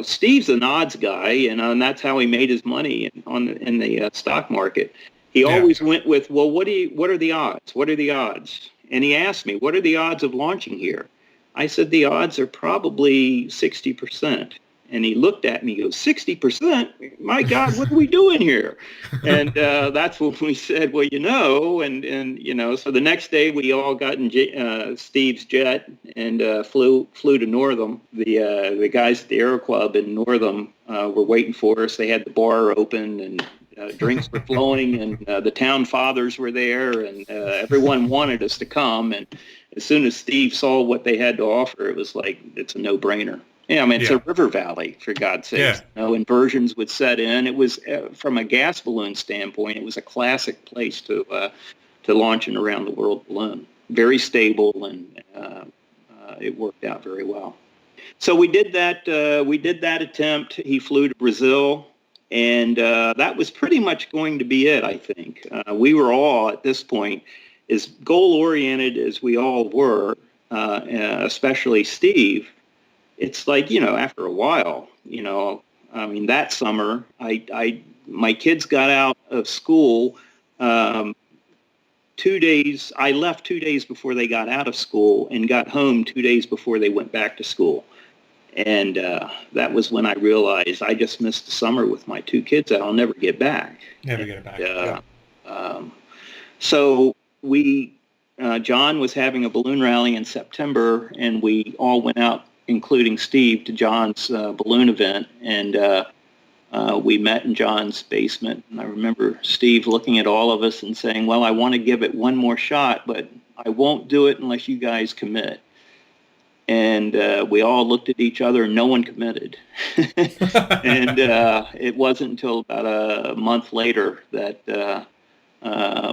Steve's an odds guy, and that's how he made his money in the stock market. He always went with, well, what are the odds? What are the odds? And he asked me, what are the odds of launching here? I said, the odds are probably 60%. And he looked at me and goes, 60%? My God, what are we doing here? And that's when we said, well, and so the next day we all got in Steve's jet and flew to Northam. The guys at the Aero Club in Northam were waiting for us. They had the bar open, and drinks were flowing, and the town fathers were there, and everyone wanted us to come. And as soon as Steve saw what they had to offer, it was like, it's a no-brainer. Yeah, I mean, it's a river valley, for God's sake. Yeah. No inversions would set in. It was, from a gas balloon standpoint, it was a classic place to launch an around-the-world balloon. Very stable, and it worked out very well. So we did that. We did that attempt. He flew to Brazil, and that was pretty much going to be it, I think. We were all, at this point, as goal-oriented as we all were, especially Steve. It's like, after a while, I mean, that summer, my kids got out of school 2 days. I left 2 days before they got out of school and got home 2 days before they went back to school. And that was when I realized I just missed the summer with my two kids that I'll never get back. Never get it back. So John was having a balloon rally in September, and we all went out, including Steve, to John's balloon event, and we met in John's basement. And I remember Steve looking at all of us and saying, well, I want to give it one more shot, but I won't do it unless you guys commit. And we all looked at each other, and no one committed. And it wasn't until about a month later that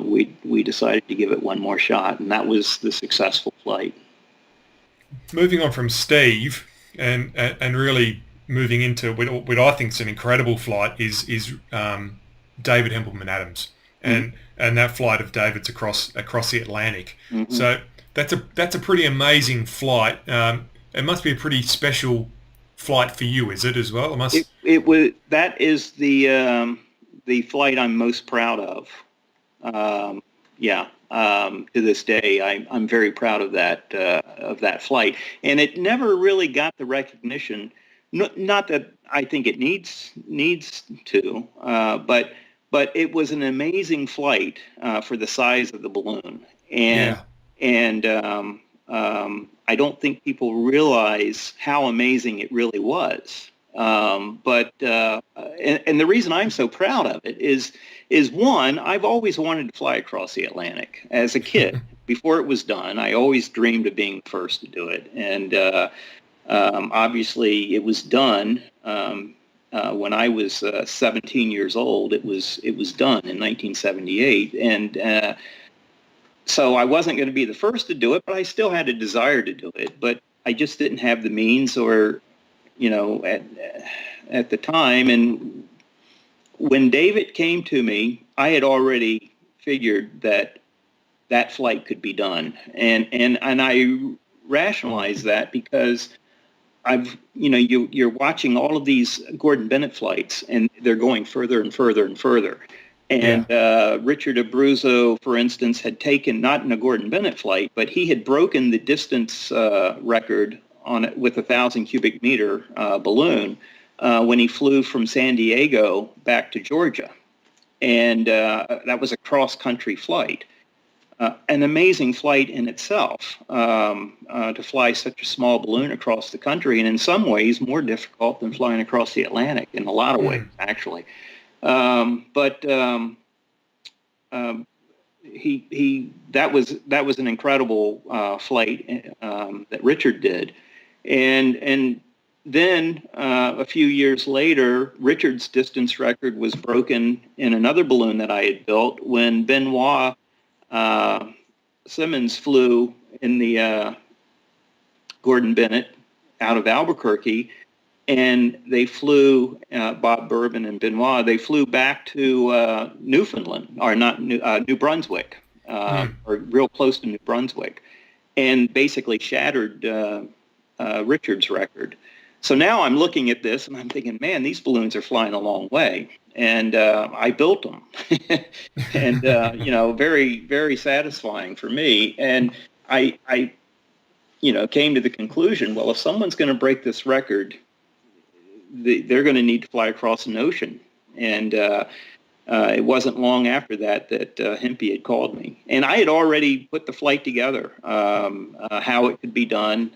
we decided to give it one more shot, and that was the successful flight. Moving on from Steve and really moving into what I think is an incredible flight is David Hempelman Adams and that flight of David's across the Atlantic. Mm-hmm. So that's a pretty amazing flight. It must be a pretty special flight for you, is it as well? It was. That is the flight I'm most proud of. To this day, I'm very proud of that flight, and it never really got the recognition. Not that I think it needs to, but it was an amazing flight for the size of the balloon, and I don't think people realize how amazing it really was. But the reason I'm so proud of it is one, I've always wanted to fly across the Atlantic as a kid. Before it was done, I always dreamed of being the first to do it. And obviously it was done when I was 17 years old. It was done in 1978. And So I wasn't going to be the first to do it, but I still had a desire to do it. But I just didn't have the means or, at the time. And when David came to me, I had already figured that flight could be done. And I rationalized that because you're watching all of these Gordon Bennett flights, and they're going further and further and further. And Richard Abruzzo, for instance, had taken, not in a Gordon Bennett flight, but he had broken the distance record on it with a 1,000 cubic meter balloon when he flew from San Diego back to Georgia. And that was a cross-country flight. An amazing flight in itself, to fly such a small balloon across the country, and in some ways more difficult than flying across the Atlantic in a lot of ways, actually. But that was an incredible flight that Richard did, and then a few years later, Richard's distance record was broken in another balloon that I had built when Benoit Simmons flew in the Gordon Bennett out of Albuquerque, and they flew, Bob Bourbon and Benoit, they flew back to Newfoundland, or not New Brunswick, or real close to New Brunswick, and basically shattered Richard's record. So now I'm looking at this and I'm thinking, man, these balloons are flying a long way. And I built them, and very, very satisfying for me. And I came to the conclusion, well, if someone's going to break this record, they're going to need to fly across an ocean. And it wasn't long after that Hempy had called me, and I had already put the flight together, how it could be done.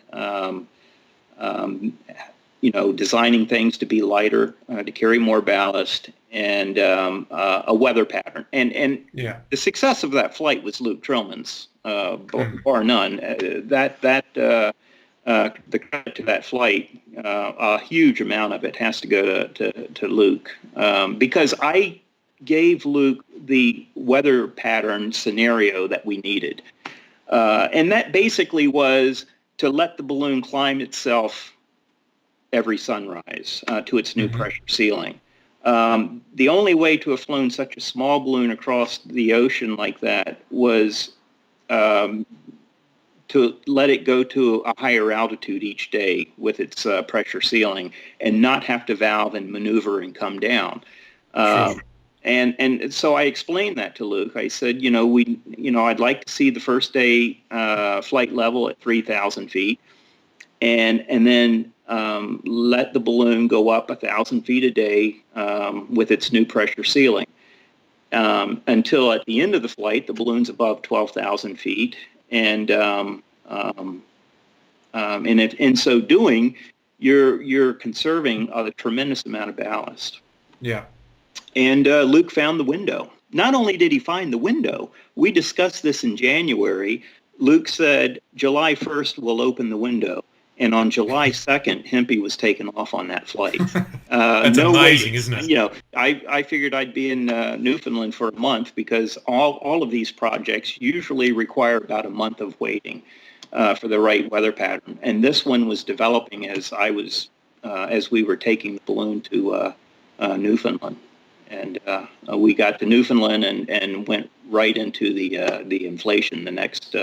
Designing things to be lighter, to carry more ballast, and a weather pattern. And the success of that flight was Luke Trillman's, bar none. The credit to that flight, a huge amount of it has to go to Luke, because I gave Luke the weather pattern scenario that we needed. And that basically was to let the balloon climb itself every sunrise to its new pressure ceiling. The only way to have flown such a small balloon across the ocean like that was to let it go to a higher altitude each day with its pressure ceiling, and not have to valve and maneuver and come down. Sure. And so I explained that to Luke. I said, I'd like to see the first day flight level at 3,000 feet, and then let the balloon go up 1,000 feet a day with its new pressure ceiling, until at the end of the flight the balloon's above 12,000 feet, and if in so doing, you're conserving a tremendous amount of ballast. Yeah. And Luke found the window. Not only did he find the window, we discussed this in January. Luke said, July 1st, we'll open the window. And on July 2nd, Hempy was taken off on that flight. That's amazing, isn't it? I figured I'd be in Newfoundland for a month, because all of these projects usually require about a month of waiting for the right weather pattern. And this one was developing as we were taking the balloon to Newfoundland. And we got to Newfoundland and went right into the inflation the next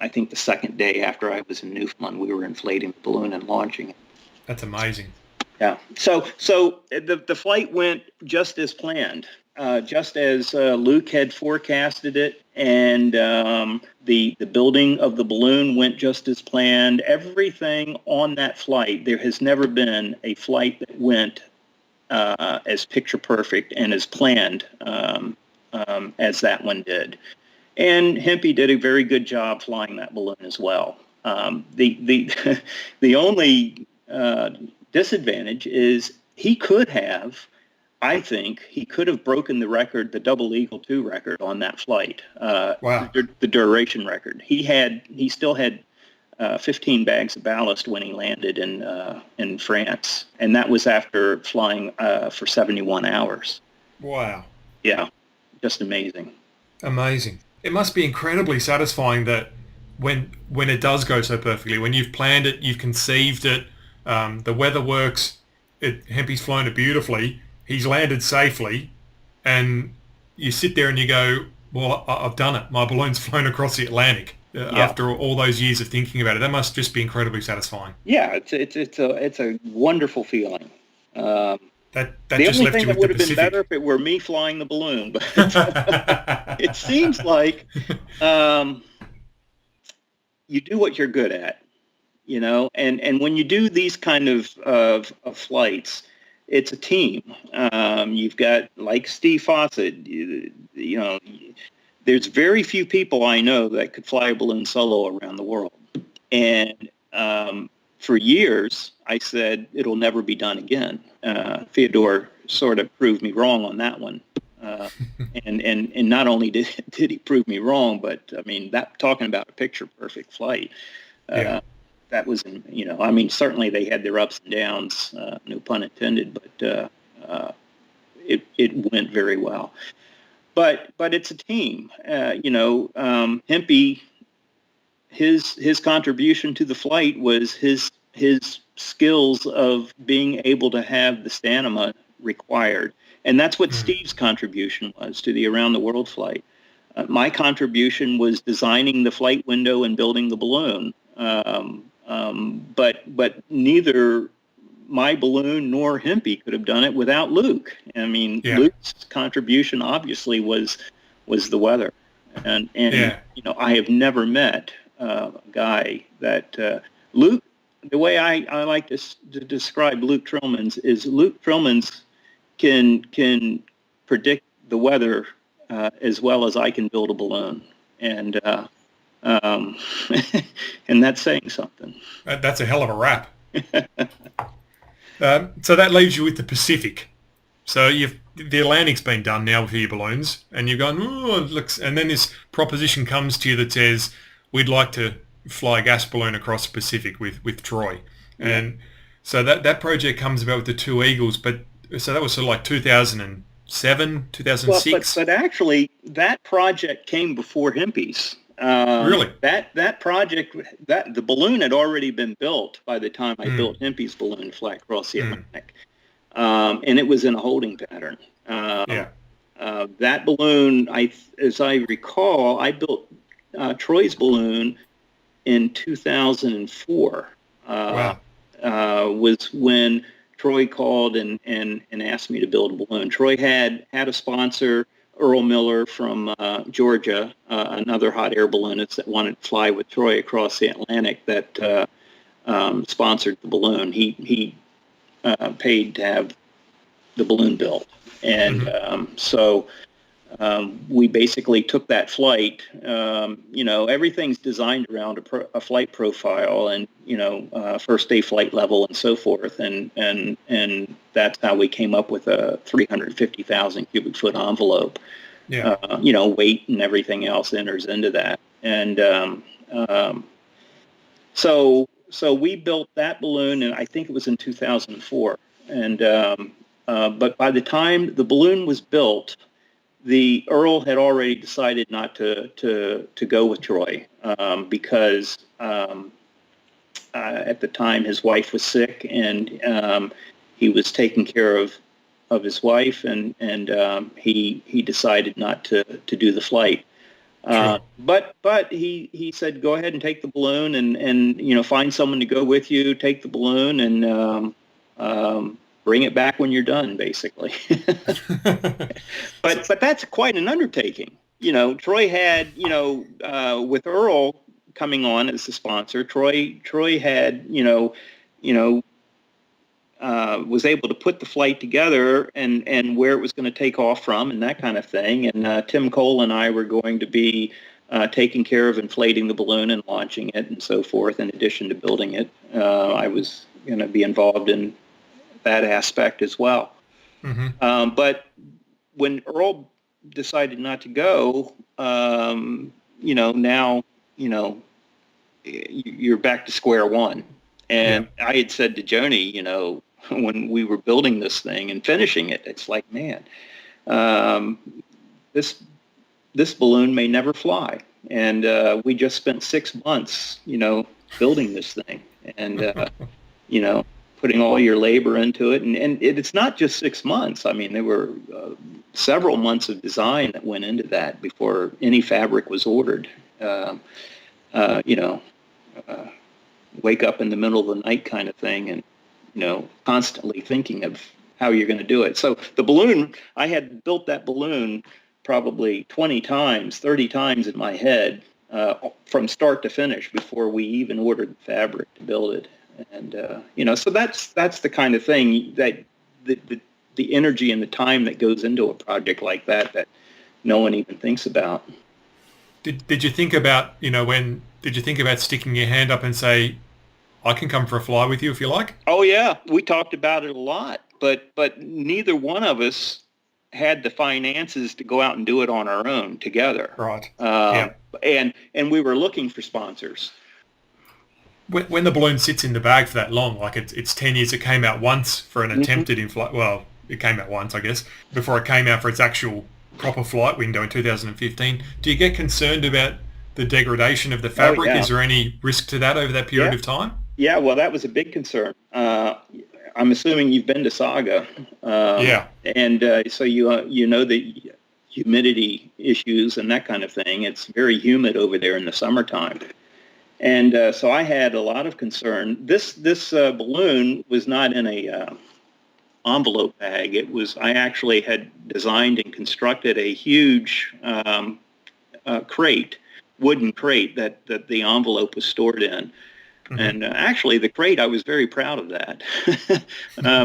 I think the second day after I was in Newfoundland, we were inflating the balloon and launching it. That's amazing. Yeah. So the flight went just as planned, just as Luke had forecasted it, and the building of the balloon went just as planned. Everything on that flight, there has never been a flight that went as picture perfect and as planned as that one did. And Hempy did a very good job flying that balloon as well. The only disadvantage is he could have broken the record, the Double Eagle 2 record on that flight. Wow. The duration record. He still had 15 bags of ballast when he landed in France, and that was after flying for 71 hours. Wow. Yeah, just amazing. Amazing. It must be incredibly satisfying that when it does go so perfectly, when you've planned it, you've conceived it, the weather works, Hempy's flown it beautifully, he's landed safely, and you sit there and you go, well, I've done it. My balloon's flown across the Atlantic Yeah. after all those years of thinking about it. That must just be incredibly satisfying. Yeah, it's a wonderful feeling. Um, That the just only left thing you that with the would have been better Pacific. if it were me flying the balloon, but it seems like um, you do what you're good at, and when you do these kind of flights, it's a team. You've got, like Steve Fawcett, there's very few people I know that could fly a balloon solo around the world. And for years, I said it'll never be done again. Theodore sort of proved me wrong on that one. Uh, and not only did he prove me wrong, but I mean, that talking about a picture perfect flight, Yeah. that was, I mean, certainly they had their ups and downs, no pun intended, but it went very well. But it's a team. Hempy, his contribution to the flight was his skills of being able to have the stamina required, and that's what Mm. Steve's contribution was to the around the world flight. My contribution was designing the flight window and building the balloon. But neither my balloon nor Hempy could have done it without Luke. I mean, Yeah. Luke's contribution obviously was the weather, and Yeah. I have never met a guy that Luke. The way I like to describe Luke Trillman's is Luke Trillman's can predict the weather as well as I can build a balloon, and um, and that's saying something. That's a hell of a wrap. So that leaves you with the Pacific. So the Atlantic's been done now for your balloons, and you're going, oh, it looks, and then this proposition comes to you that says we'd like to fly a gas balloon across the Pacific with Troy, Yeah. and so that project comes about with the two Eagles. But so that was sort of like 2007, Well, but 2006. but actually, that project came before Hempy's. Really? That project, that the balloon had already been built by the time I Mm, built Hempy's balloon to fly across the mm, Atlantic, and it was in a holding pattern. yeah. That balloon, as I recall, I built Troy's balloon in 2004. Uh, Wow. was when Troy called and asked me to build a balloon. Troy had a sponsor, Earl Miller from Georgia, another hot air balloonist that wanted to fly with Troy across the Atlantic, that sponsored the balloon. He paid to have the balloon built, and Hmm. so we basically took that flight. Everything's designed around a flight profile, and first day flight level and so forth, and that's how we came up with a 350,000 cubic foot envelope. Yeah. Weight and everything else enters into that, and so we built that balloon, and I think it was in 2004, and but by the time the balloon was built, the Earl had already decided not to go with Troy, because at the time his wife was sick, and he was taking care of his wife, and he decided not to do the flight. Sure. But he said, go ahead and take the balloon, and find someone to go with you, take the balloon, and bring it back when you're done, basically. But that's quite an undertaking. Troy had, with Earl coming on as the sponsor, Troy had, you know, was able to put the flight together, and where it was going to take off from, and that kind of thing. And Tim Cole and I were going to be taking care of inflating the balloon and launching it and so forth. In addition to building it, I was going to be involved in that aspect as well. Hmm. But when Earl decided not to go, now, you're back to square one. Yeah. And I had said to Joni, when we were building this thing and finishing it, it's like, man, this this balloon may never fly. And we just spent 6 months, building this thing and, putting all your labor into it. And it's not just 6 months. I mean, there were several months of design that went into that before any fabric was ordered. Wake up in the middle of the night kind of thing and, constantly thinking of how you're going to do it. So the balloon, I had built that balloon probably 20 times, 30 times in my head from start to finish before we even ordered the fabric to build it. And, so that's the kind of thing that the energy and the time that goes into a project like that no one even thinks about. Did you think about, did you think about sticking your hand up and say, I can come for a fly with you if you like? Oh, yeah. We talked about it a lot, but neither one of us had the finances to go out and do it on our own together. Right. And we were looking for sponsors. When the balloon sits in the bag for that long, like it's 10 years, it came out once for an attempted in-flight. Well, it came out once, I guess, before it came out for its actual proper flight window in 2015. Do you get concerned about the degradation of the fabric? Oh, yeah. Is there any risk to that over that period of time? Yeah, well, that was a big concern. I'm assuming you've been to Saga. And so you know the humidity issues and that kind of thing. It's very humid over there in the summertime. And so I had a lot of concern. This balloon was not in a envelope bag. I actually had designed and constructed a huge wooden crate that the envelope was stored in. Mm-hmm. And actually, the crate, I was very proud of that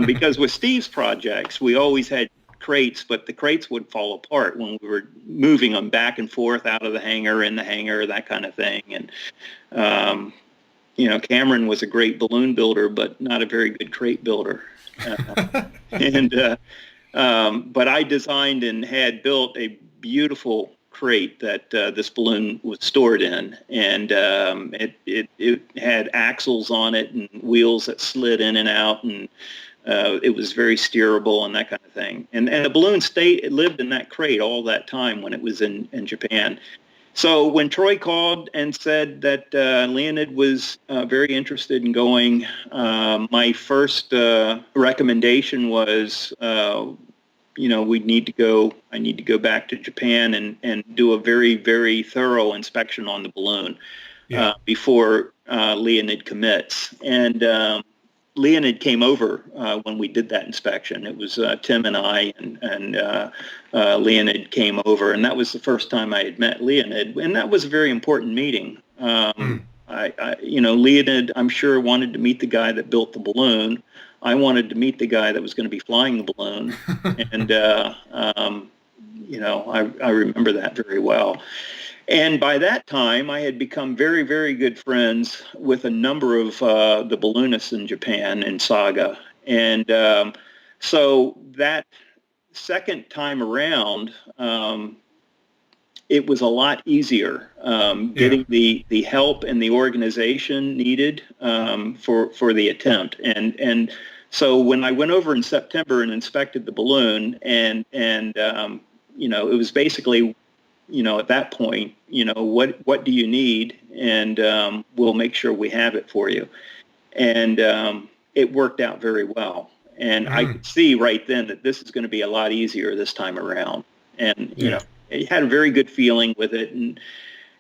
because with Steve's projects, we always had crates, but the crates would fall apart when we were moving them back and forth out of the hangar, in the hangar, that kind of thing. And, Cameron was a great balloon builder, but not a very good crate builder. But I designed and had built a beautiful crate that this balloon was stored in, and it had axles on it and wheels that slid in and out, and it was very steerable and that kind of thing. And the balloon lived in that crate all that time when it was in Japan. So when Troy called and said that Leonid was very interested in going, my first recommendation was, I need to go back to Japan and do a very, very thorough inspection on the balloon before Leonid commits. And Leonid came over when we did that inspection. It was Tim and I, and Leonid came over, and that was the first time I had met Leonid, and that was a very important meeting. Leonid, I'm sure, wanted to meet the guy that built the balloon. I wanted to meet the guy that was going to be flying the balloon, and I remember that very well. And by that time, I had become very, very good friends with a number of the balloonists in Japan and Saga. And so that second time around, it was a lot easier getting the help and the organization needed for the attempt. And so when I went over in September and inspected the balloon, and it was basically, at that point, what do you need? And we'll make sure we have it for you. And it worked out very well. And I could see right then that this is going to be a lot easier this time around. And, I had a very good feeling with it. And,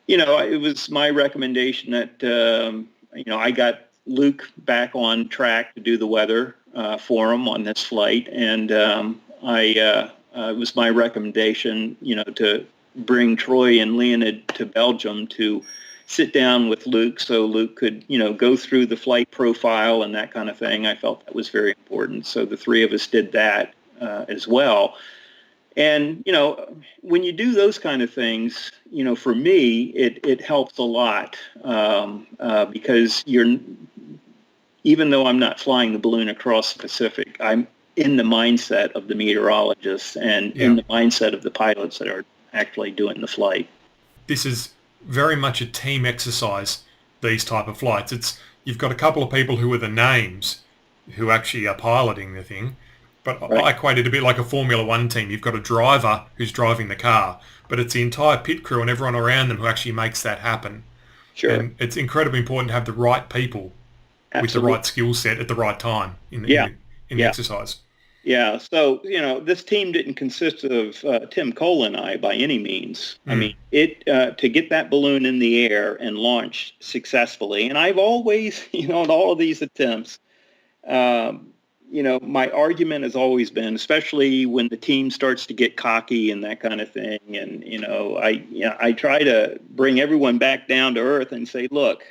it was my recommendation that, I got Luke back on track to do the weather for him on this flight. And it was my recommendation, to bring Troy and Leonid to Belgium to sit down with Luke so Luke could, go through the flight profile and that kind of thing. I felt that was very important. So the three of us did that as well. And, when you do those kind of things, for me, it helps a lot because even though I'm not flying the balloon across the Pacific, I'm in the mindset of the meteorologists and in the mindset of the pilots that are actually doing the flight. This is very much a team exercise, these type of flights. You've got a couple of people who are the names who actually are piloting the thing, But Right. I equate it a bit like a Formula One team. You've got a driver who's driving the car, but it's the entire pit crew and everyone around them who actually makes that happen. Sure. And it's incredibly important to have the right people with the Absolutely. right skill set at the right time Yeah. in the Yeah. exercise. Yeah. So, this team didn't consist of Tim Cole and I by any means. I mean, Mm. to get that balloon in the air and launch successfully. And I've always, in all of these attempts, um, my argument has always been, especially when the team starts to get cocky and that kind of thing. And, I try to bring everyone back down to earth and say, look,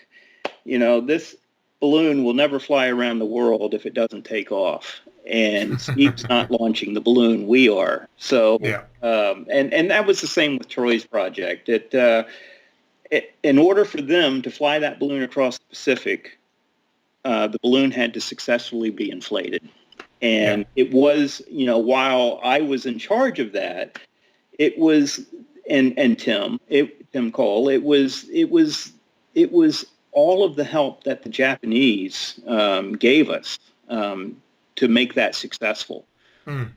this balloon will never fly around the world if it doesn't take off. And Steve's not launching the balloon; we are. So, Yeah. and that was the same with Troy's project. In order for them to fly that balloon across the Pacific, the balloon had to successfully be inflated. Yeah. And it was, while I was in charge of that, it was, and Tim Cole, it was all of the help that the Japanese gave us to make that successful. Mm.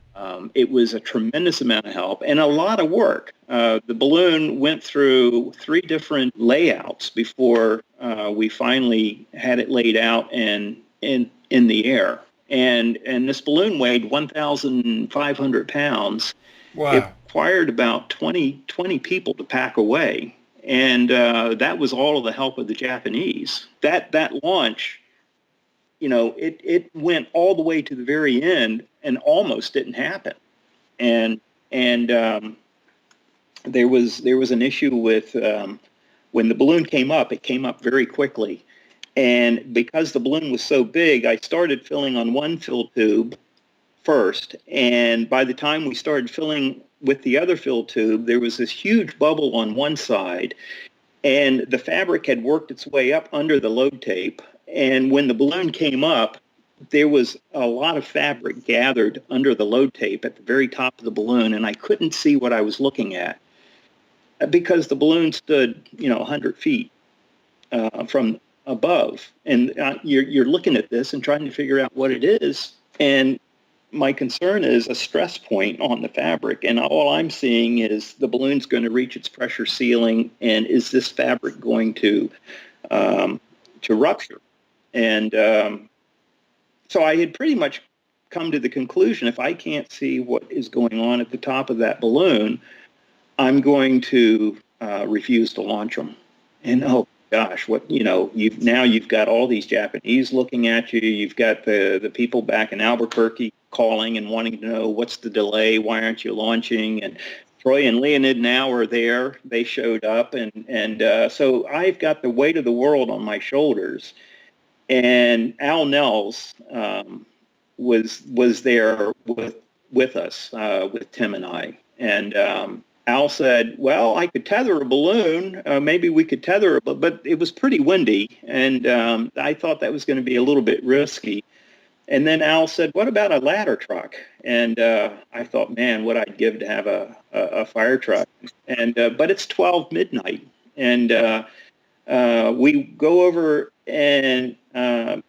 It was a tremendous amount of help and a lot of work. The balloon went through 3 different layouts before we finally had it laid out and in the air. And this balloon weighed 1,500 pounds. It Wow. required about 20 people to pack away. And that was all of the help of the Japanese. That launch, it went all the way to the very end and almost didn't happen. And there was an issue with when the balloon came up. It came up very quickly, and because the balloon was so big, I started filling on one fill tube first, and by the time we started filling with the other fill tube, there was this huge bubble on one side, and the fabric had worked its way up under the load tape. And when the balloon came up, there was a lot of fabric gathered under the load tape at the very top of the balloon, and I couldn't see what I was looking at because the balloon stood, 100 feet from above. And you're looking at this and trying to figure out what it is. And my concern is a stress point on the fabric, and all I'm seeing is the balloon's going to reach its pressure ceiling, and is this fabric going to rupture? And so I had pretty much come to the conclusion, if I can't see what is going on at the top of that balloon, I'm going to refuse to launch them. And oh gosh, you've got all these Japanese looking at you. You've got the people back in Albuquerque calling and wanting to know what's the delay. Why aren't you launching? And Troy and Leonid now are there. They showed up, and so I've got the weight of the world on my shoulders. And Al Nels was there with us, with Tim and I. And Al said, well, I could tether a balloon. Maybe we could tether it, but it was pretty windy. And I thought that was going to be a little bit risky. And then Al said, what about a ladder truck? And I thought, man, what I'd give to have a fire truck. And but it's 12 midnight. And we go over and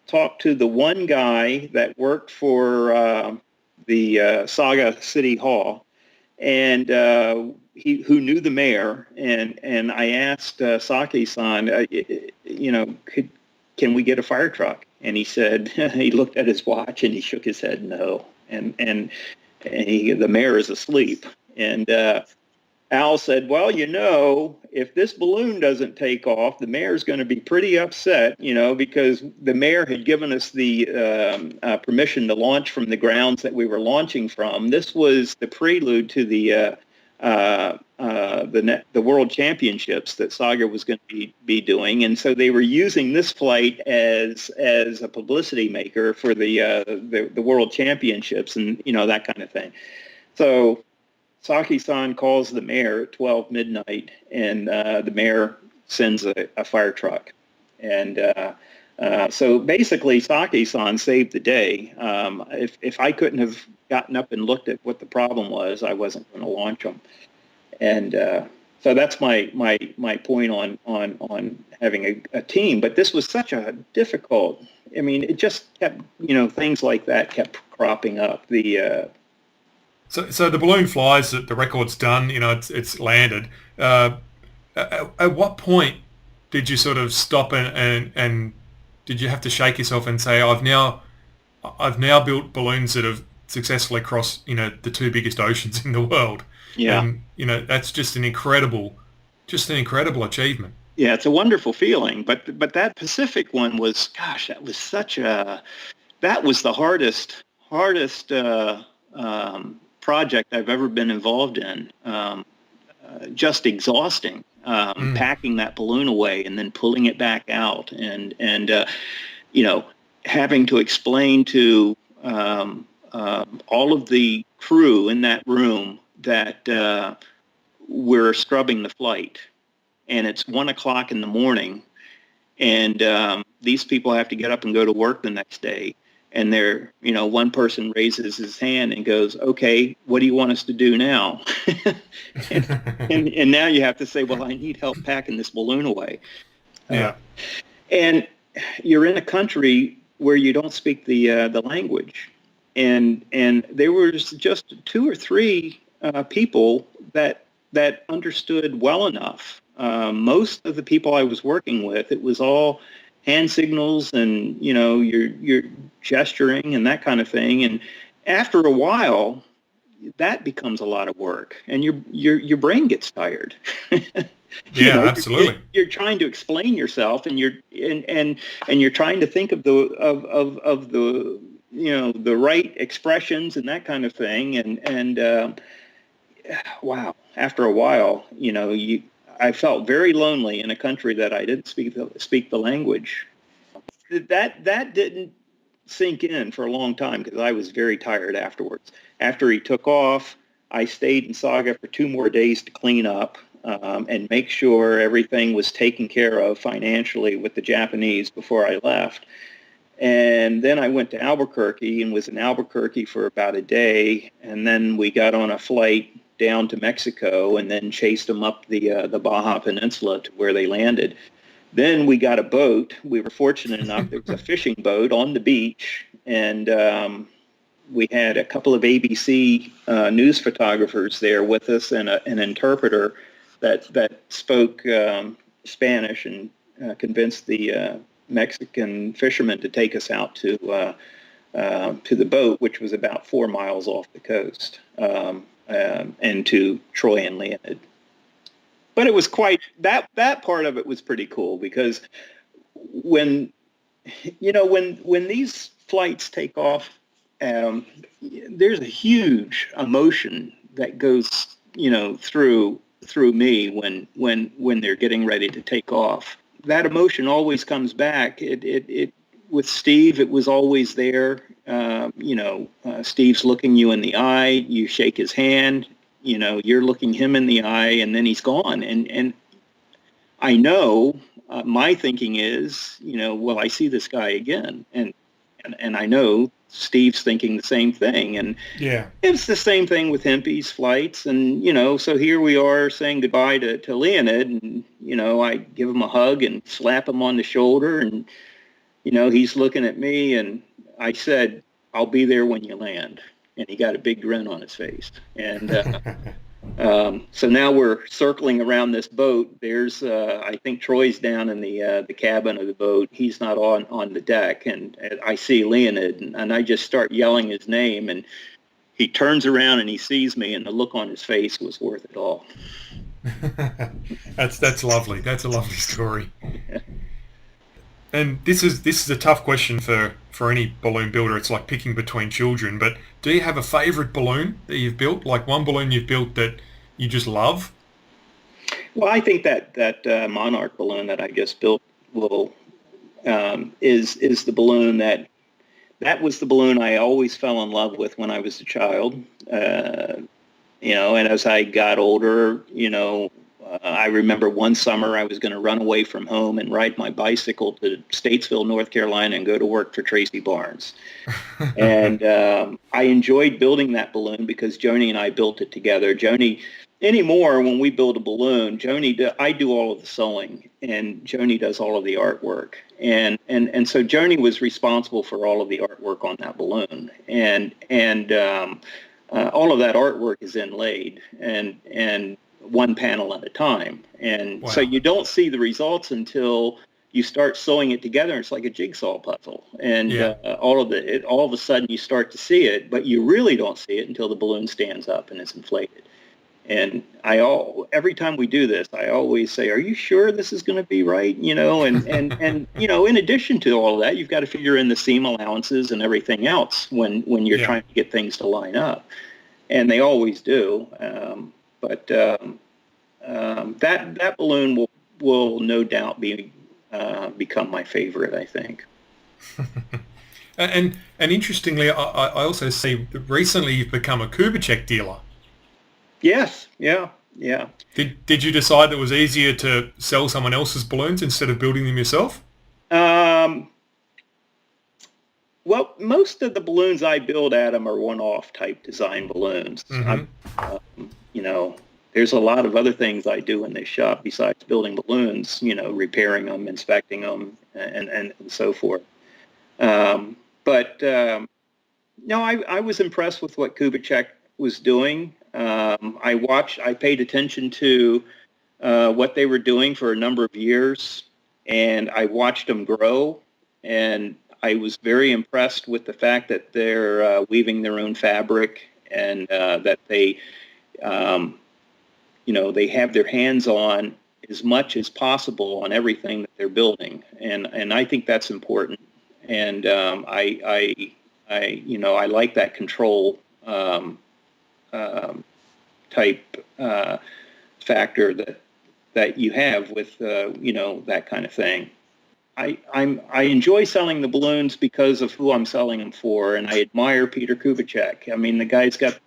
talk to the one guy that worked for the Saga City Hall, and who knew the mayor. And I asked Saki-san, can we get a fire truck? And he said, he looked at his watch and he shook his head no. And the mayor is asleep. And Al said, well, if this balloon doesn't take off, the mayor's going to be pretty upset, because the mayor had given us the permission to launch from the grounds that we were launching from. This was the prelude to the World Championships that Saga was going to be doing, and so they were using this flight as a publicity maker for the World Championships and that kind of thing. So Saki-san calls the mayor at 12 midnight, and the mayor sends a fire truck. And so basically, Saki-san saved the day. If I couldn't have gotten up and looked at what the problem was, I wasn't going to launch them. And So that's my point on having a team. But this was such a difficult. I mean, it just kept, things like that kept cropping up. So the balloon flies, the record's done, it's landed. At what point did you sort of stop and did you have to shake yourself and say, I've now built balloons that have successfully crossed, the two biggest oceans in the world. Yeah. And, that's just an incredible achievement. Yeah, it's a wonderful feeling. But that Pacific one was, gosh, that was that was the hardest project I've ever been involved in. Just exhausting. Packing that balloon away and then pulling it back out, and having to explain to all of the crew in that room that we're scrubbing the flight, and it's 1:00 in the morning, and these people have to get up and go to work the next day. And one person raises his hand and goes, "Okay, what do you want us to do now?" and now you have to say, "Well, I need help packing this balloon away." Yeah. And you're in a country where you don't speak the language, and there were just two or three people that understood well enough. Most of the people I was working with, it was all hand signals and you're gesturing and that kind of thing, and after a while that becomes a lot of work and your brain gets tired. Absolutely. You're trying to explain yourself, and you're trying to think of the the right expressions and that kind of thing, and wow, after a while I felt very lonely in a country that I didn't speak the language. That didn't sink in for a long time because I was very tired afterwards. After he took off, I stayed in Saga for 2 more days to clean up and make sure everything was taken care of financially with the Japanese before I left. And then I went to Albuquerque and was in Albuquerque for about a day, and then we got on a flight down to Mexico and then chased them up the Baja Peninsula to where they landed. Then we got a boat. We were fortunate enough, there was a fishing boat on the beach, and we had a couple of ABC news photographers there with us, and an interpreter that spoke Spanish, and convinced the Mexican fishermen to take us out to the boat, which was about 4 miles off the coast. And to Troy and Leonid. But it was quite, that part of it was pretty cool, because when these flights take off, there's a huge emotion that goes through me when they're getting ready to take off. That emotion always comes back. It with Steve, it was always there. Steve's looking you in the eye, you shake his hand, you're looking him in the eye, and then he's gone. And I know my thinking is, will I see this guy again? And I know Steve's thinking the same thing. And yeah, it's the same thing with Hempy's flights. And, so here we are saying goodbye to Leonid, and, I give him a hug and slap him on the shoulder, and, he's looking at me, and I said, "I'll be there when you land." And he got a big grin on his face. And so now we're circling around this boat. There's, I think Troy's down in the cabin of the boat. He's not on the deck. And I see Leonid, and I just start yelling his name. And he turns around and he sees me, and the look on his face was worth it all. That's lovely. That's a lovely story. And this is a tough question for any balloon builder. It's like picking between children. But do you have a favourite balloon that you've built? Like one balloon you've built that you just love? Well, I think that Monarch balloon that I just built is the balloon that was the balloon I always fell in love with when I was a child. And as I got older, I remember one summer I was going to run away from home and ride my bicycle to Statesville, North Carolina, and go to work for Tracy Barnes. And I enjoyed building that balloon because Joni and I built it together. Joni Anymore, when we build a balloon, I do all of the sewing, and Joni does all of the artwork. And so Joni was responsible for all of the artwork on that balloon, and all of that artwork is inlaid, and one panel at a time. And Wow. so you don't see the results until you start sewing it together. It's like a jigsaw puzzle, and Yeah. all of a sudden you start to see it, but you really don't see it until the balloon stands up and is inflated. And every time we do this, I always say, "Are you sure this is going to be right?" And in addition to all of that, you've got to figure in the seam allowances and everything else when you're Yeah. trying to get things to line up, and they always do. But that balloon will no doubt become my favorite, I think. And interestingly, I also see that recently you've become a Kubitschek dealer. Yes, yeah. Did you decide that it was easier to sell someone else's balloons instead of building them yourself? Well, most of the balloons I build, Adam, are one-off type design balloons. Mm-hmm. There's a lot of other things I do in this shop besides building balloons, repairing them, inspecting them, and so forth. But I was impressed with what Kubitschek was doing. I paid attention to what they were doing for a number of years, and I watched them grow, and I was very impressed with the fact that they're weaving their own fabric, and that they have their hands on as much as possible on everything that they're building, and I think that's important. And I like that control type factor that you have with that kind of thing. I enjoy selling the balloons because of who I'm selling them for, and I admire Peter Kubitschek. I mean, the guy's got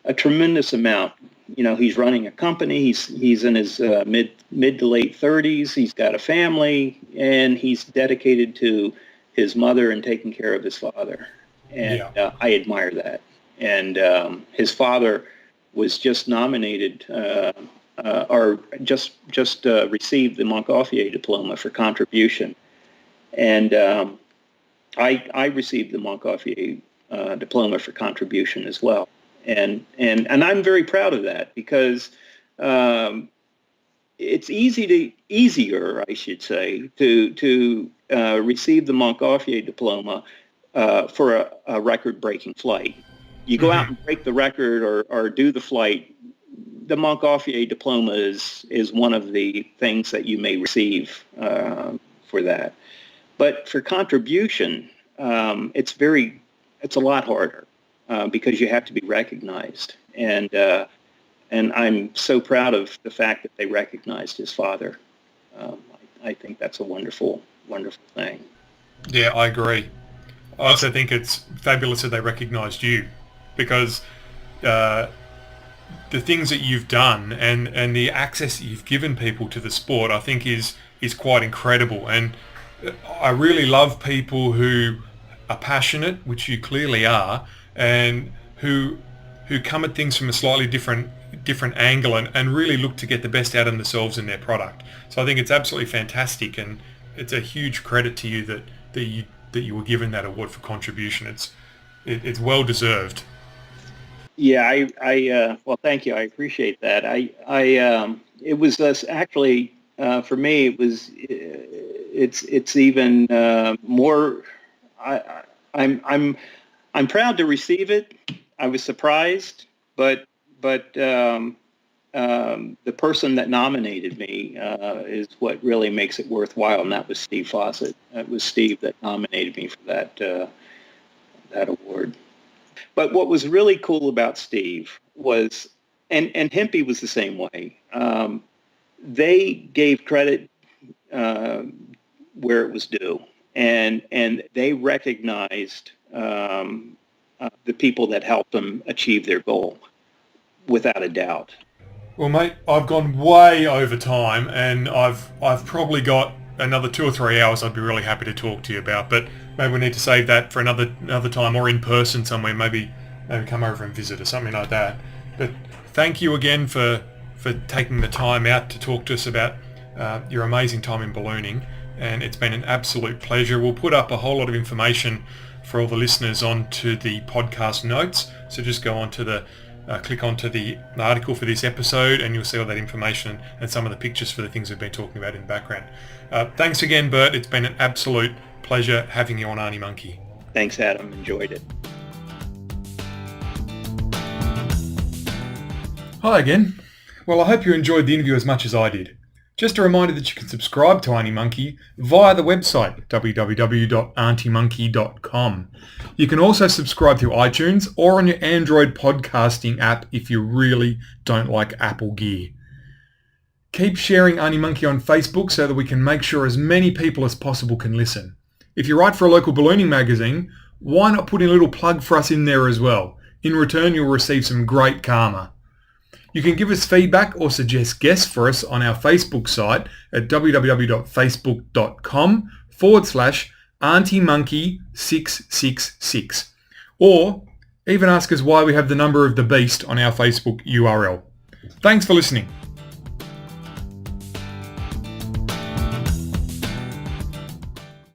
a tremendous amount. He's running a company. He's in his mid to late 30s. He's got a family, and he's dedicated to his mother and taking care of his father. And I admire that. And his father was just nominated or just received the Montgolfier diploma for contribution. And I received the Montgolfier diploma for contribution as well. And I'm very proud of that because it's easier, I should say, to receive the Montgolfier diploma for a record-breaking flight. You go out and break the record or do the flight. The Montgolfier diploma is one of the things that you may receive for that. But for contribution, it's a lot harder because you have to be recognized. And I'm so proud of the fact that they recognized his father. I think that's a wonderful, wonderful thing. Yeah, I agree. I also think it's fabulous that they recognized you because the things that you've done and the access that you've given people to the sport, I think is quite incredible. And I really love people who are passionate, which you clearly are, and who come at things from a slightly different angle and really look to get the best out of themselves and their product. So I think it's absolutely fantastic, and it's a huge credit to you that you were given that award for contribution. It's well deserved. Yeah, well, thank you. I appreciate that. It was actually for me. It's even more. I'm proud to receive it. I was surprised, but the person that nominated me is what really makes it worthwhile, and that was Steve Fawcett. It was Steve that nominated me for that award. But what was really cool about Steve was, and Hempy was the same way. They gave credit where it was due, and they recognized the people that helped them achieve their goal, without a doubt. Well, mate, I've gone way over time, and I've probably got another 2 or 3 hours I'd be really happy to talk to you about, but maybe we need to save that for another time, or in person somewhere, maybe come over and visit or something like that. But thank you again for taking the time out to talk to us about your amazing time in ballooning, and it's been an absolute pleasure. We'll put up a whole lot of information for all the listeners onto the podcast notes, so just go onto click onto the article for this episode and you'll see all that information and some of the pictures for the things we've been talking about in the background. Thanks again, Bert. It's been an absolute pleasure having you on Aunty Monkey. Thanks, Adam. Enjoyed it. Hi again. Well, I hope you enjoyed the interview as much as I did. Just a reminder that you can subscribe to Aunty Monkey via the website www.auntymonkey.com. You can also subscribe through iTunes or on your Android podcasting app if you really don't like Apple gear. Keep sharing Aunty Monkey on Facebook so that we can make sure as many people as possible can listen. If you write for a local ballooning magazine, why not put in a little plug for us in there as well? In return, you'll receive some great karma. You can give us feedback or suggest guests for us on our Facebook site at www.facebook.com/AuntyMonkey666, or even ask us why we have the number of the beast on our Facebook URL. Thanks for listening.